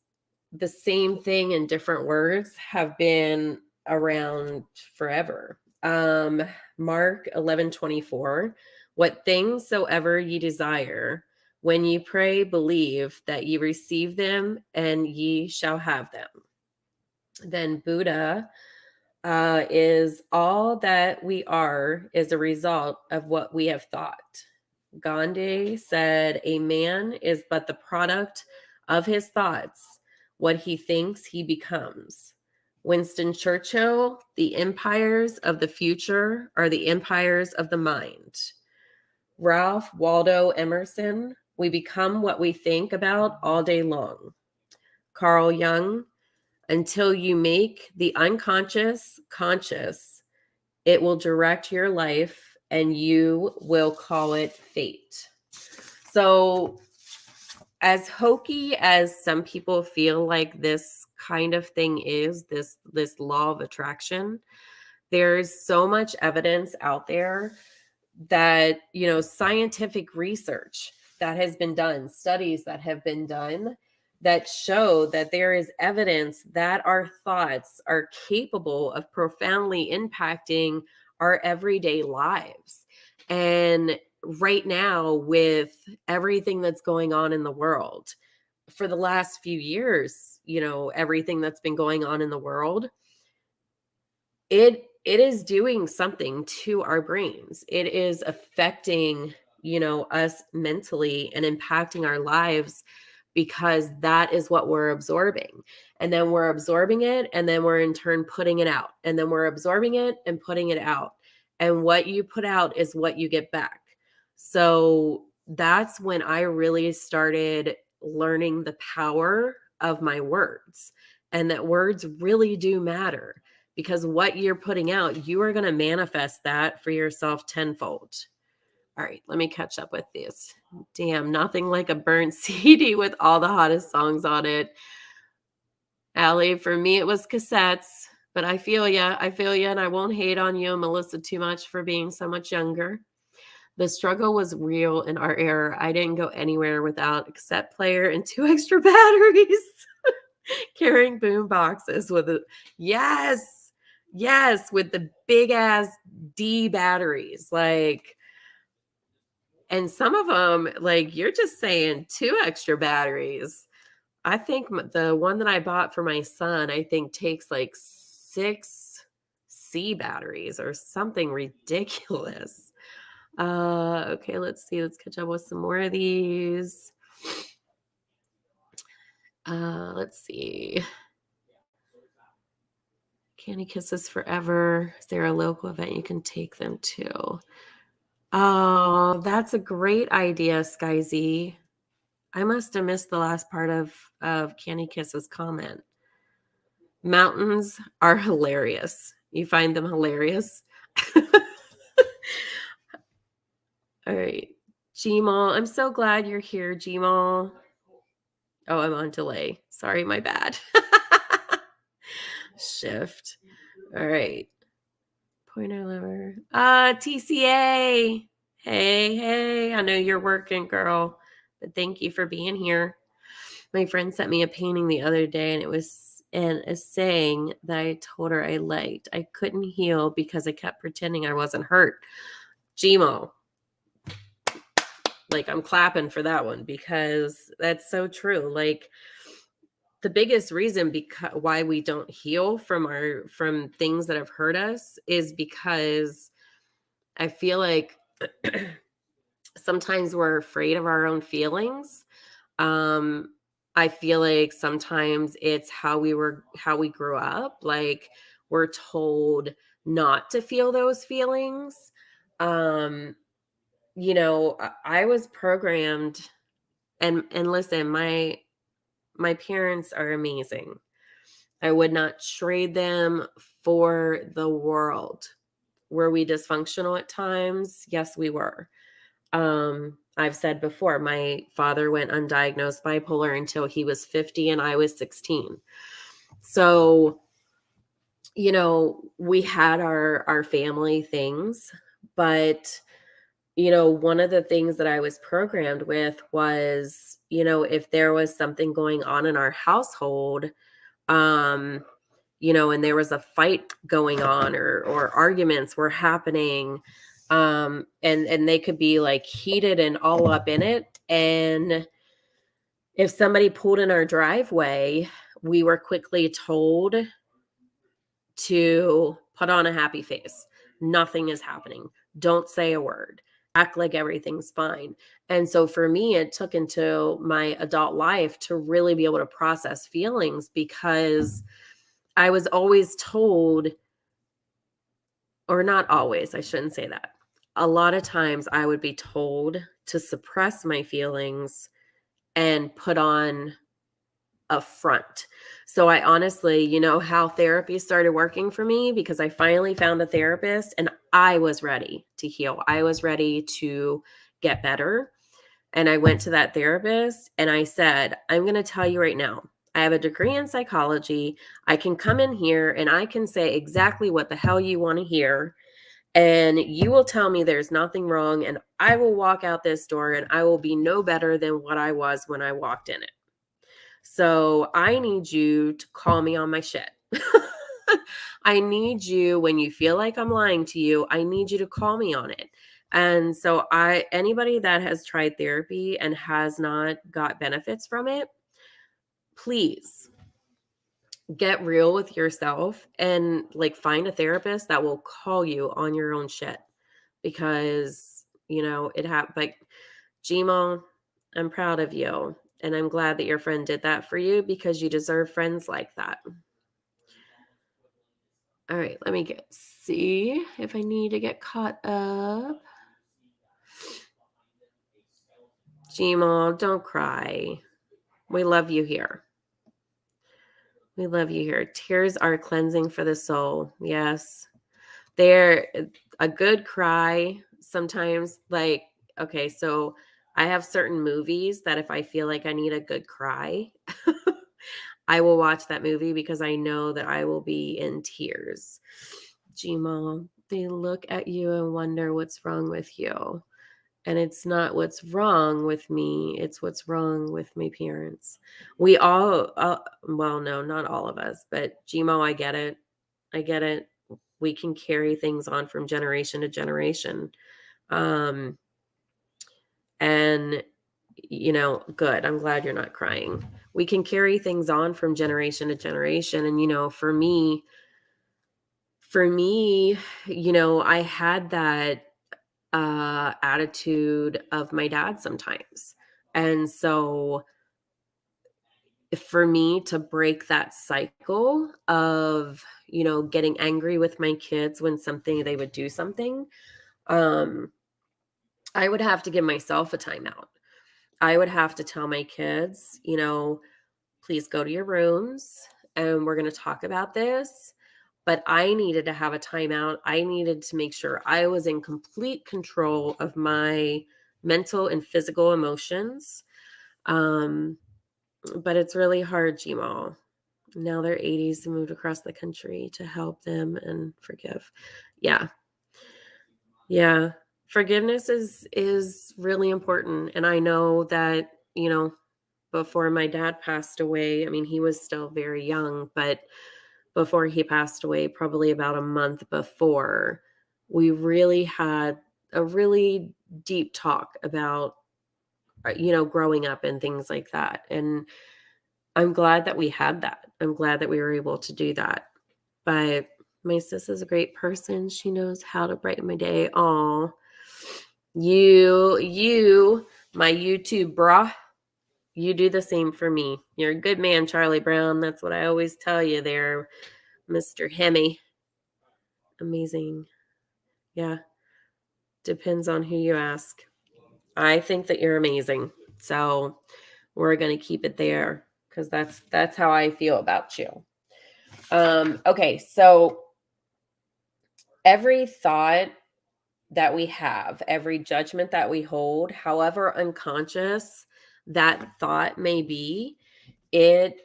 the same thing in different words, have been around forever. Mark 11:24, what things soever ye desire, when ye pray, believe that ye receive them, and ye shall have them. Then Buddha is all that we are is a result of what we have thought. Gandhi said, a man is but the product of his thoughts. What he thinks, he becomes. Winston Churchill, the empires of the future are the empires of the mind. Ralph Waldo Emerson, we become what we think about all day long. Carl Jung, until you make the unconscious conscious, it will direct your life and you will call it fate. So, as hokey as some people feel like this kind of thing is, this law of attraction, there's so much evidence out there that, scientific research that has been done, studies that have been done that show that there is evidence that our thoughts are capable of profoundly impacting our everyday lives. And right now, with everything that's going on in the world, for the last few years, everything that's been going on in the world, it is doing something to our brains. It is affecting, us mentally and impacting our lives, because that is what we're absorbing. And then we're absorbing it, and then we're in turn putting it out. And then we're absorbing it and putting it out. And what you put out is what you get back. So that's when I really started learning the power of my words, and that words really do matter, because what you're putting out, you are going to manifest that for yourself tenfold. All right, let me catch up with this. Damn, nothing like a burnt CD with all the hottest songs on it. Allie, for me, it was cassettes, but I feel ya. And I won't hate on you, Melissa, too much for being so much younger. The struggle was real in our era. I didn't go anywhere without a cassette player and 2 extra batteries. Carrying boom boxes with it. Yes, with the big ass D batteries. And some of them, you're just saying 2 extra batteries. I think the one that I bought for my son, I think takes 6 C batteries or something ridiculous. Okay, let's see. Let's catch up with some more of these. Let's see. Candy Kisses Forever. Is there a local event you can take them to? Oh, that's a great idea, Sky Z. I must have missed the last part of Candy Kiss's comment. Mountains are hilarious. You find them hilarious? All right. Gmal, I'm so glad you're here, Gmal. Oh, I'm on delay. Sorry, my bad. Shift. All right. Pointer liver. TCA. Hey. I know you're working, girl, but thank you for being here. My friend sent me a painting the other day, and it was a saying that I told her I liked. I couldn't heal because I kept pretending I wasn't hurt. Gmo. I'm clapping for that one, because that's so true. The biggest reason why we don't heal from things that have hurt us is because I feel like sometimes we're afraid of our own feelings. I feel like sometimes it's how we grew up. We're told not to feel those feelings. I was programmed, and listen, my parents are amazing. I would not trade them for the world. Were we dysfunctional at times? Yes, we were. I've said before, my father went undiagnosed bipolar until he was 50 and I was 16. So, you know, we had our family things, but you know, one of the things that I was programmed with was, you know, if there was something going on in our household, um, you know, and there was a fight going on or arguments were happening, and they could be like heated and all up in it. And if somebody pulled in our driveway, we were quickly told to put on a happy face. Nothing is happening. Don't say a word. Act like everything's fine. And so for me, it took into my adult life to really be able to process feelings, because I was always told, or not always, I shouldn't say that. A lot of times I would be told to suppress my feelings and put on a front. So I honestly, you know how therapy started working for me? Because I finally found a therapist and I was ready to heal. I was ready to get better. And I went to that therapist and I said, I'm going to tell you right now, I have a degree in psychology. I can come in here and I can say exactly what the hell you want to hear. And you will tell me there's nothing wrong. And I will walk out this door and I will be no better than what I was when I walked in it. So I need you to call me on my shit. I need you, when you feel like I'm lying to you, I need you to call me on it. And so anybody that has tried therapy and has not got benefits from it, please get real with yourself and like find a therapist that will call you on your own shit, because you know it happened. Like, Gmo, I'm proud of you. And I'm glad that your friend did that for you, because you deserve friends like that. All right, let me see if I need to get caught up. Gmo, don't cry. We love you here. We love you here. Tears are cleansing for the soul. Yes. They're a good cry sometimes. Like, okay, so I have certain movies that if I feel like I need a good cry, I will watch that movie because I know that I will be in tears. Gmo, they look at you and wonder what's wrong with you. And it's not what's wrong with me, it's what's wrong with my parents. We all, well, no, not all of us, but Gmo, I get it. I get it. We can carry things on from generation to generation. Um, and, you know, good. I'm glad you're not crying. We can carry things on from generation to generation. And, you know, for me, you know, I had that attitude of my dad sometimes. And so for me to break that cycle of, you know, getting angry with my kids when they would do something, um, I would have to give myself a timeout. I would have to tell my kids, you know, please go to your rooms and we're going to talk about this. But I needed to have a timeout. I needed to make sure I was in complete control of my mental and physical emotions. But it's really hard, Gmo. Now they're 80s and moved across the country to help them and forgive. Yeah. Yeah. Forgiveness is really important. And I know that, you know, before my dad passed away, I mean, he was still very young, but before he passed away, probably about a month before, we really had a really deep talk about, you know, growing up and things like that. And I'm glad that we had that. I'm glad that we were able to do that. But my sis is a great person. She knows how to brighten my day. Oh, my YouTube brah. You do the same for me. You're a good man, Charlie Brown. That's what I always tell you there, Mr. Hemi. Amazing. Yeah. Depends on who you ask. I think that you're amazing. So we're going to keep it there because that's how I feel about you. Okay. So every thought that we have, every judgment that we hold, however unconscious that thought may be, it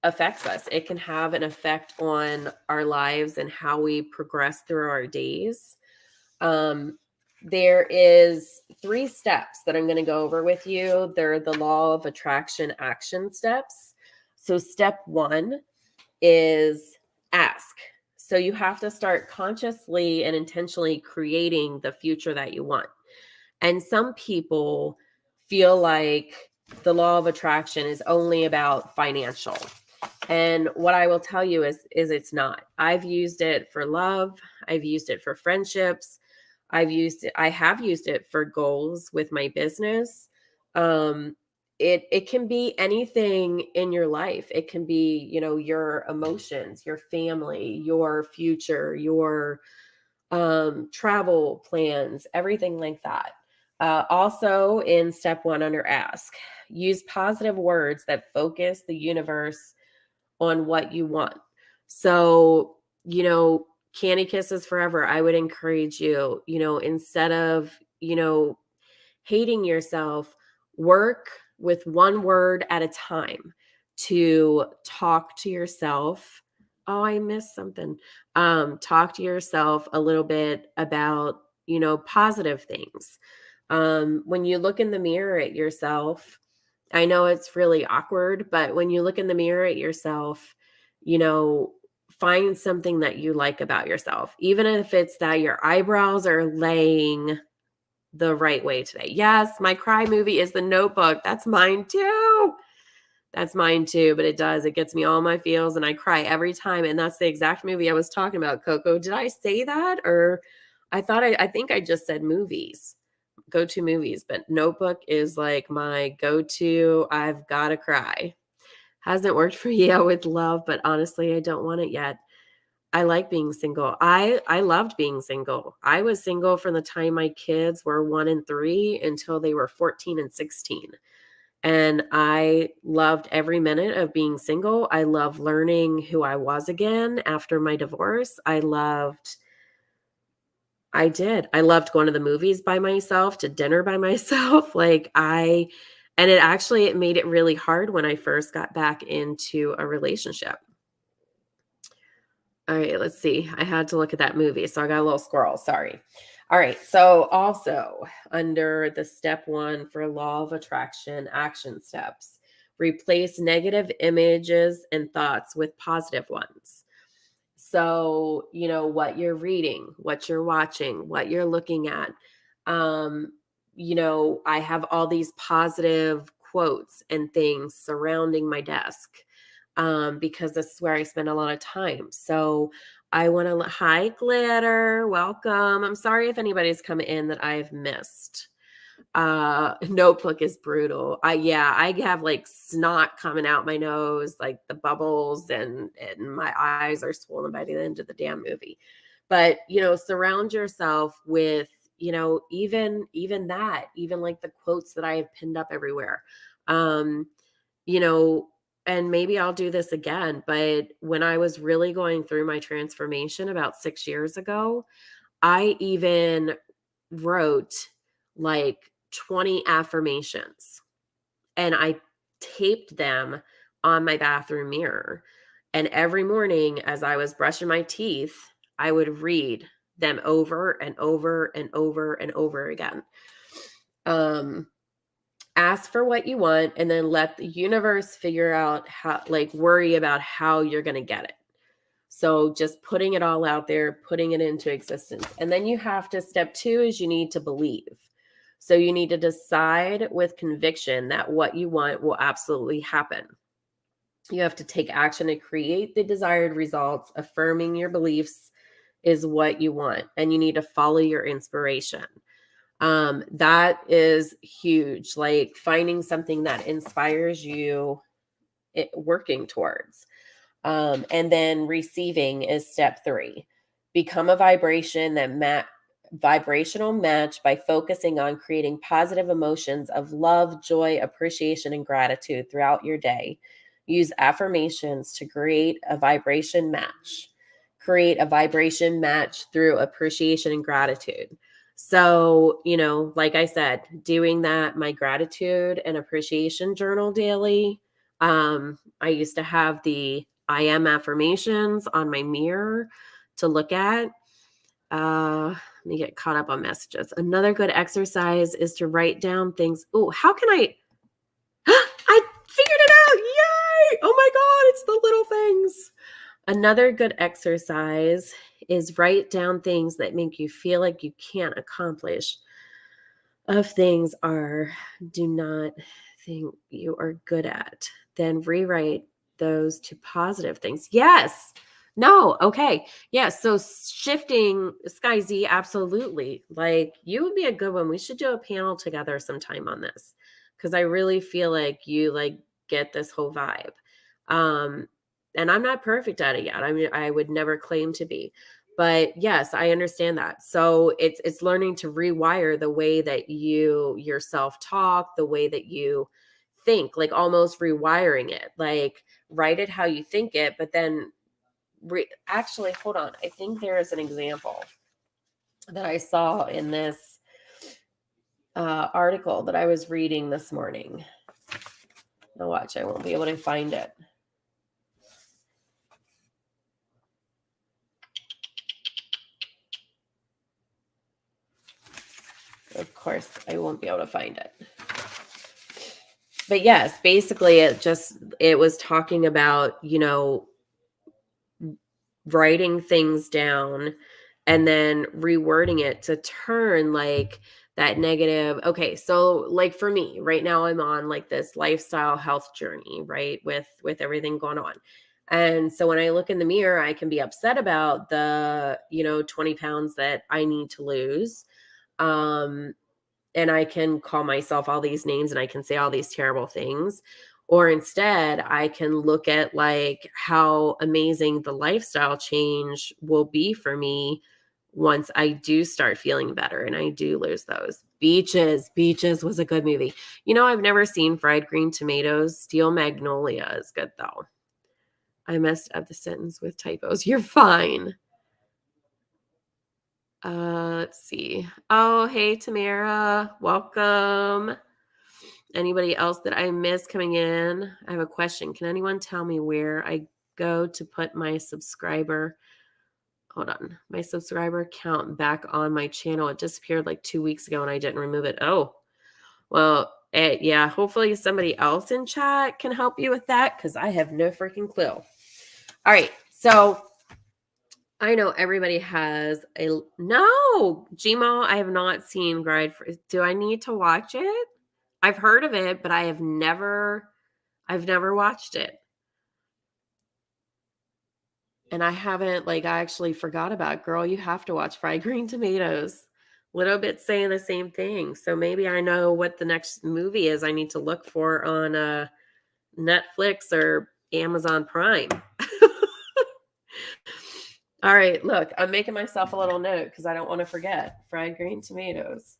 affects us. It can have an effect on our lives and how we progress through our days. There is 3 steps that I'm going to go over with you. They're the law of attraction action steps. So step 1 is ask. So you have to start consciously and intentionally creating the future that you want. And some people feel like the law of attraction is only about financial. And what I will tell you is it's not. I've used it for love. I've used it for friendships. I have used it for goals with my business. It can be anything in your life. It can be, your emotions, your family, your future, your travel plans, everything like that. Also, in step 1 under ask, use positive words that focus the universe on what you want. So, candy kisses forever. I would encourage you, instead of, hating yourself, work with one word at a time to talk to yourself. Oh, I missed something. Talk to yourself a little bit about, positive things. When you look in the mirror at yourself, I know it's really awkward, but when you look in the mirror at yourself, find something that you like about yourself, even if it's that your eyebrows are laying the right way today. Yes, my cry movie is The Notebook. That's mine too. That's mine too, but it gets me all my feels and I cry every time. And that's the exact movie I was talking about, Coco. Did I say that? Or I think I just said movies, go-to movies, but Notebook is like my go-to. I've got to cry. Hasn't worked for you with love, but honestly, I don't want it yet. I like being single. I loved being single. I was single from the time my kids were 1 and 3 until they were 14 and 16. And I loved every minute of being single. I love learning who I was again after my divorce. I loved going to the movies by myself, to dinner by myself. And it made it really hard when I first got back into a relationship. All right, let's see. I had to look at that movie, so I got a little squirrel. Sorry. All right. So also under the step 1 for law of attraction action steps, replace negative images and thoughts with positive ones. So, what you're reading, what you're watching, what you're looking at. I have all these positive quotes and things surrounding my desk because this is where I spend a lot of time. So I want to, hi, Glitter, welcome. I'm sorry if anybody's come in that I've missed. Notebook is brutal. I have like snot coming out my nose, like the bubbles, and my eyes are swollen by the end of the damn movie. But surround yourself with even like the quotes that I have pinned up everywhere. You know, and maybe I'll do this again, but when I was really going through my transformation about 6 years ago, I even wrote like 20 affirmations and I taped them on my bathroom mirror. And every morning as I was brushing my teeth, I would read them over and over and over and over again. Ask for what you want and then let the universe figure out how, worry about how you're going to get it. So just putting it all out there, putting it into existence. And then you have to, step 2 is you need to believe. So you need to decide with conviction that what you want will absolutely happen. You have to take action to create the desired results. Affirming your beliefs is what you want, and you need to follow your inspiration. That is huge. Like finding something that inspires you, working towards. And then receiving is step 3. Become a vibrational match by focusing on creating positive emotions of love, joy, appreciation, and gratitude throughout your day. Use affirmations to create a vibration match. Create a vibration match through appreciation and gratitude. So, like I said, doing that, my gratitude and appreciation journal daily. I used to have the I am affirmations on my mirror to look at. Let me get caught up on messages. Another good exercise is to write down things. Oh, how can I figured it out. Yay! Oh my God, it's the little things. Another good exercise is write down things that make you feel like you can't accomplish. Of things are do not think you are good at. Then rewrite those to positive things. Yes. No. Okay. Yes. So shifting Sky Z, absolutely. Like you would be a good one. We should do a panel together sometime on this because I really feel like you like get this whole vibe. Um, and I'm not perfect at it yet. I mean, I would never claim to be. But yes, I understand that. So it's learning to rewire the way that you yourself talk, the way that you think, like almost rewiring it. Like write it how you think it, but then actually hold on. I think there is an example that I saw in this article that I was reading this morning. Now watch, I won't be able to find it. Of course, I won't be able to find it. But yes, basically it was talking about, writing things down and then rewording it to turn like that negative. Okay, so like for me right now I'm on like this lifestyle health journey, right? With everything going on. And so when I look in the mirror, I can be upset about the, 20 pounds that I need to lose. And I can call myself all these names and I can say all these terrible things. Or instead, I can look at like how amazing the lifestyle change will be for me once I do start feeling better and I do lose those. Beaches. Beaches was a good movie. I've never seen Fried Green Tomatoes. Steel Magnolia is good though. I messed up the sentence with typos. You're fine. Let's see. Oh, hey, Tamara. Welcome. Anybody else that I missed coming in? I have a question. Can anyone tell me where I go to put my subscriber? Hold on. My subscriber count back on my channel. It disappeared like 2 weeks ago and I didn't remove it. Oh, well, yeah. Hopefully somebody else in chat can help you with that because I have no freaking clue. All right. So I know everybody has no Gmo. I have not seen Gride. Do I need to watch it? I've heard of it, but I've never watched it. And I haven't, I actually forgot about, girl, you have to watch Fried Green Tomatoes. Little bit saying the same thing. So maybe I know what the next movie is I need to look for on Netflix or Amazon Prime. All right, look, I'm making myself a little note because I don't want to forget. Fried Green Tomatoes.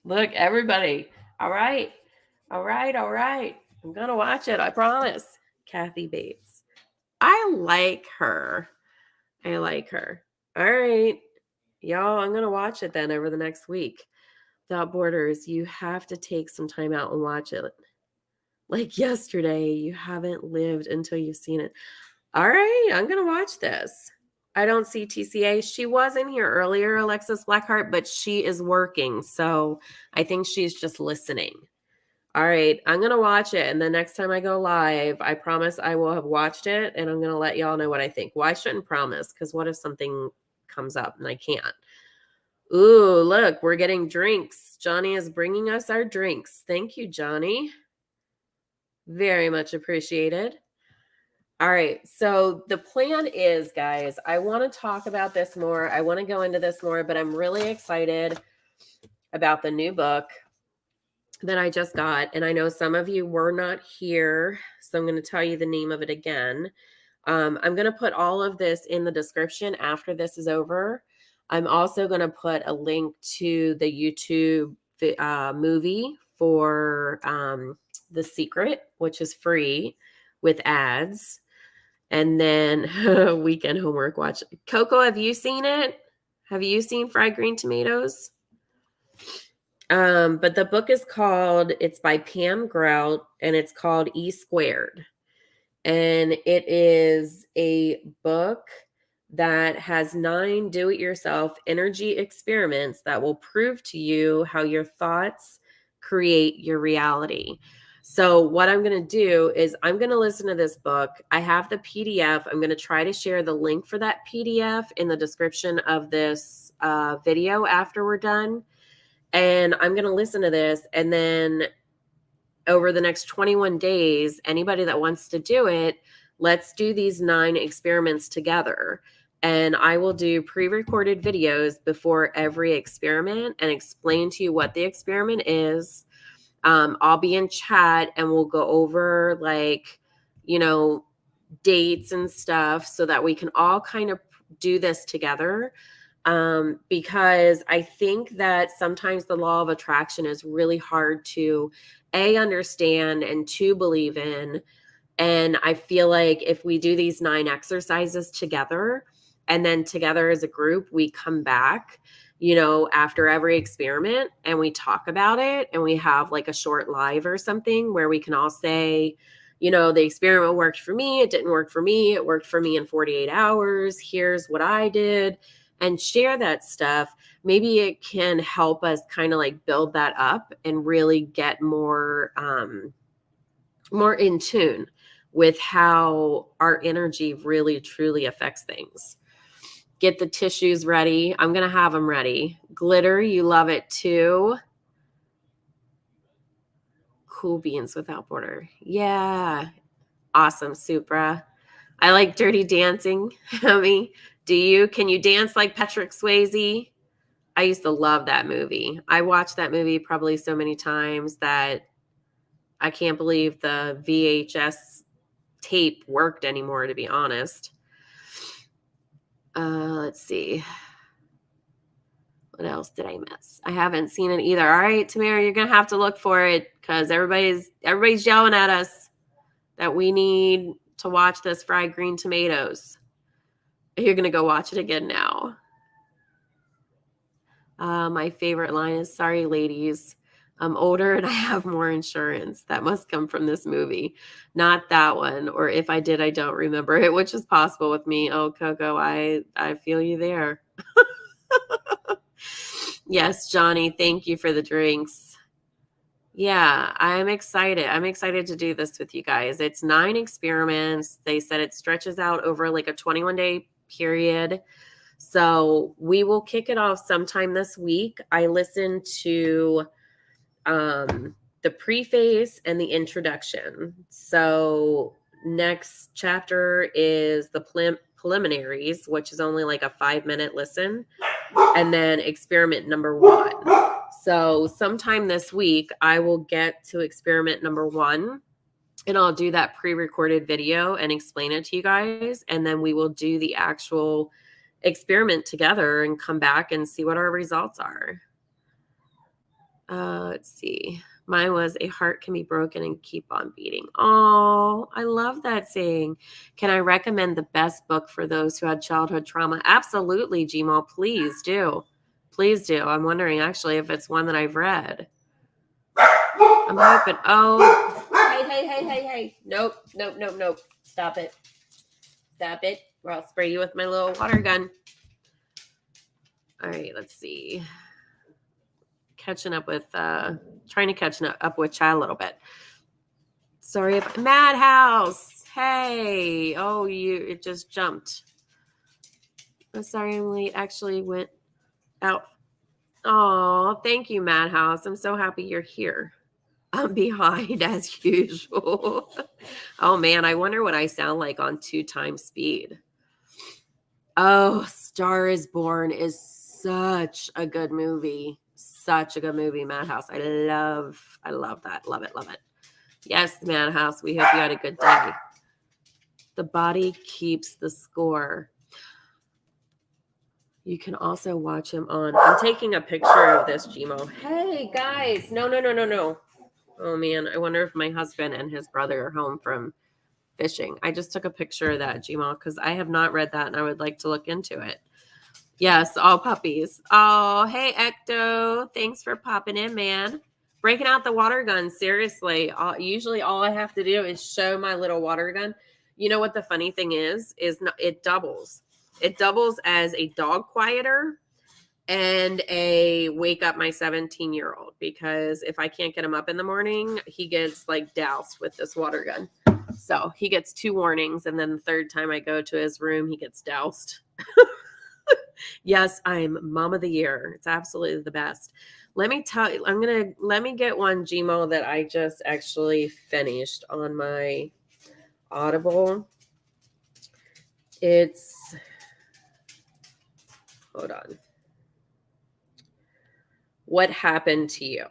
Look, everybody. All right. All right. All right. I'm going to watch it. I promise. Kathy Bates. I like her. I like her. All right. Y'all, I'm going to watch it then over the next week. Without Borders, you have to take some time out and watch it. Like yesterday, you haven't lived until you've seen it. All right. I'm going to watch this. I don't see TCA. She was in here earlier, Alexis Blackheart, but she is working. So I think she's just listening. All right. I'm going to watch it. And the next time I go live, I promise I will have watched it and I'm going to let y'all know what I think. Well, I shouldn't promise because what if something comes up and I can't? Ooh, look, we're getting drinks. Johnny is bringing us our drinks. Thank you, Johnny. Very much appreciated. All right. So the plan is, guys, I want to talk about this more. I want to go into this more, but I'm really excited about the new book that I just got. And I know some of you were not here, so I'm going to tell you the name of it again. I'm going to put all of this in the description after this is over. I'm also going to put a link to the YouTube movie for The Secret, which is free with ads. And then weekend homework watch. Coco, have you seen it? Have you seen Fried Green Tomatoes? But the book is called, it's by Pam Grout, and it's called E Squared. And it is a book that has 9 do-it-yourself energy experiments that will prove to you how your thoughts create your reality. So what I'm going to do is I'm going to listen to this book. I have the PDF. I'm going to try to share the link for that PDF in the description of this video after we're done. And I'm going to listen to this, and then over the next 21 days, anybody that wants to do it, let's do these 9 experiments together. And I will do pre-recorded videos before every experiment and explain to you what the experiment is. I'll be in chat and we'll go over dates and stuff so that we can all kind of do this together. Because I think that sometimes the law of attraction is really hard to understand and to believe in. And I feel like if we do these 9 exercises together and then together as a group, we come back, after every experiment and we talk about it, and we have like a short live or something where we can all say, the experiment worked for me. It didn't work for me. It worked for me in 48 hours. Here's what I did. And share that stuff. Maybe it can help us kind of like build that up and really get more in tune with how our energy really truly affects things. Get the tissues ready. I'm going to have them ready. Glitter, you love it too. Cool beans without border. Yeah. Awesome, Supra. I like Dirty Dancing. Hammy, do you? Can you dance like Patrick Swayze? I used to love that movie. I watched that movie probably so many times that I can't believe the VHS tape worked anymore, to be honest. Let's see. What else did I miss? I haven't seen it either. All right, Tamara, you're going to have to look for it because everybody's yelling at us that we need to watch this Fried Green Tomatoes. You're going to go watch it again now. My favorite line is, sorry, ladies. I'm older and I have more insurance. That must come from this movie. Not that one. Or if I did, I don't remember it, which is possible with me. Oh, Coco, I feel you there. Yes, Johnny, thank you for the drinks. Yeah, I'm excited. I'm excited to do this with you guys. It's 9 experiments. They said it stretches out over like a 21-day period. So we will kick it off sometime this week. I listened to the preface and the introduction. So next chapter is the preliminaries, which is only like a 5-minute listen, and then experiment number 1. So sometime this week, I will get to experiment number 1, and I'll do that pre-recorded video and explain it to you guys. And then we will do the actual experiment together and come back and see what our results are. Let's see. Mine was, a heart can be broken and keep on beating. Oh, I love that saying. Can I recommend the best book for those who had childhood trauma? Absolutely, Gmo. Please do. Please do. I'm wondering actually if it's one that I've read. I'm hoping. Oh, hey. Nope. Stop it. Or I'll spray you with my little water gun. All right, let's see. Catching up with, trying to catch up with Chad a little bit. Sorry if Madhouse. Hey. Oh, it just jumped. I'm sorry I'm late. Actually went out. Oh, thank you, Madhouse. I'm so happy you're here. I'm behind as usual. Oh man, I wonder what I sound like on 2 times speed. Oh, Star is Born is such a good movie. Such a good movie, Madhouse. I love that. Love it. Yes, Madhouse. We hope you had a good day. The body keeps the score. You can also watch him on. I'm taking a picture of this, Gmo. Hey, guys. No. Oh, man. I wonder if my husband and his brother are home from fishing. I just took a picture of that, Gmo, because I have not read that and I would like to look into it. Yes, all puppies. Oh, hey, Ecto. Thanks for popping in, man. Breaking out the water gun. Seriously. Usually all I have to do is show my little water gun. You know what the funny thing is it doubles. It doubles as a dog quieter and a wake up my 17-year-old, because if I can't get him up in the morning, he gets like doused with this water gun. So he gets 2 warnings, and then the third time I go to his room, he gets doused. Yes, I'm mom of the year. It's absolutely the best. Let me tell you, let me get one Gmo that I just actually finished on my Audible. It's, hold on. What Happened to You?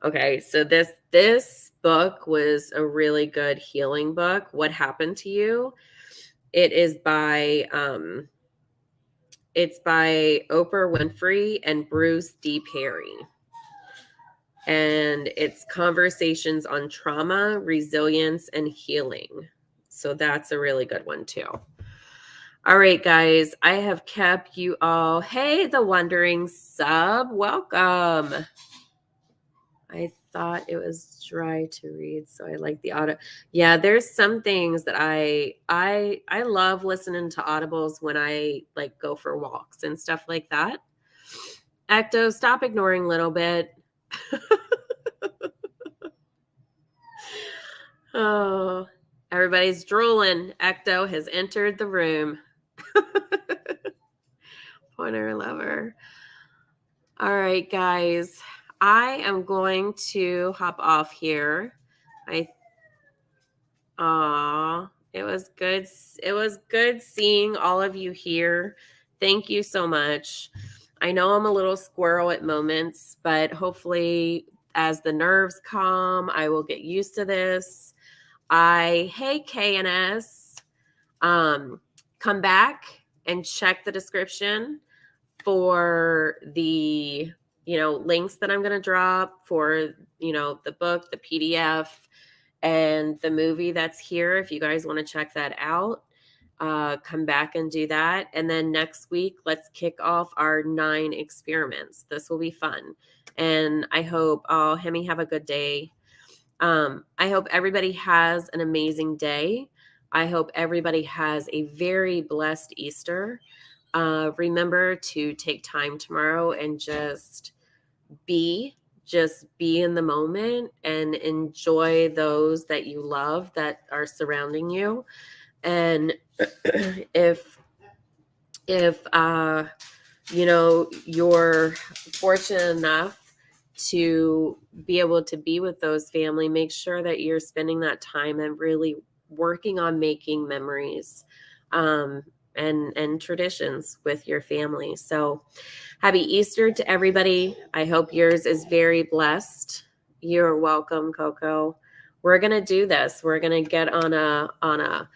Okay, so this book was a really good healing book. What Happened to You? It is by it's by Oprah Winfrey and Bruce D. Perry. And it's conversations on trauma, resilience, and healing. So that's a really good one too. All right, guys, I have kept you all. Hey, the Wondering Sub, welcome. I thought it was dry to read, so I like the audio. Yeah, there's some things that I love listening to audibles when I like go for walks and stuff like that. Ecto, stop ignoring Little Bit. Oh, everybody's drooling. Ecto has entered the room. Pointer lover. All right, guys. I am going to hop off here. It was good. It was good seeing all of you here. Thank you so much. I know I'm a little squirrel at moments, but hopefully as the nerves calm, I will get used to this. Hey, KNS, come back and check the description for the, links that I'm going to drop for, the book, the PDF, and the movie that's here. If you guys want to check that out, come back and do that. And then next week, let's kick off our 9 experiments. This will be fun. And I hope, Hemi, have a good day. I hope everybody has an amazing day. I hope everybody has a very blessed Easter. Remember to take time tomorrow and just be in the moment and enjoy those that you love that are surrounding you. And if you're fortunate enough to be able to be with those family, make sure that you're spending that time and really working on making memories and traditions with your family. So happy Easter to everybody. I hope yours is very blessed. You're welcome, Coco. We're going to do this. We're going to get on a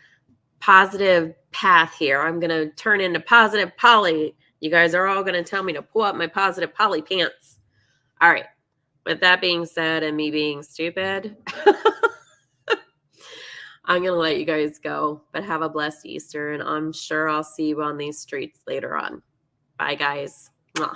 positive path here. I'm going to turn into positive Polly. You guys are all going to tell me to pull up my positive Polly pants. All right. With that being said and me being stupid, I'm going to let you guys go, but have a blessed Easter, and I'm sure I'll see you on these streets later on. Bye, guys. Mwah.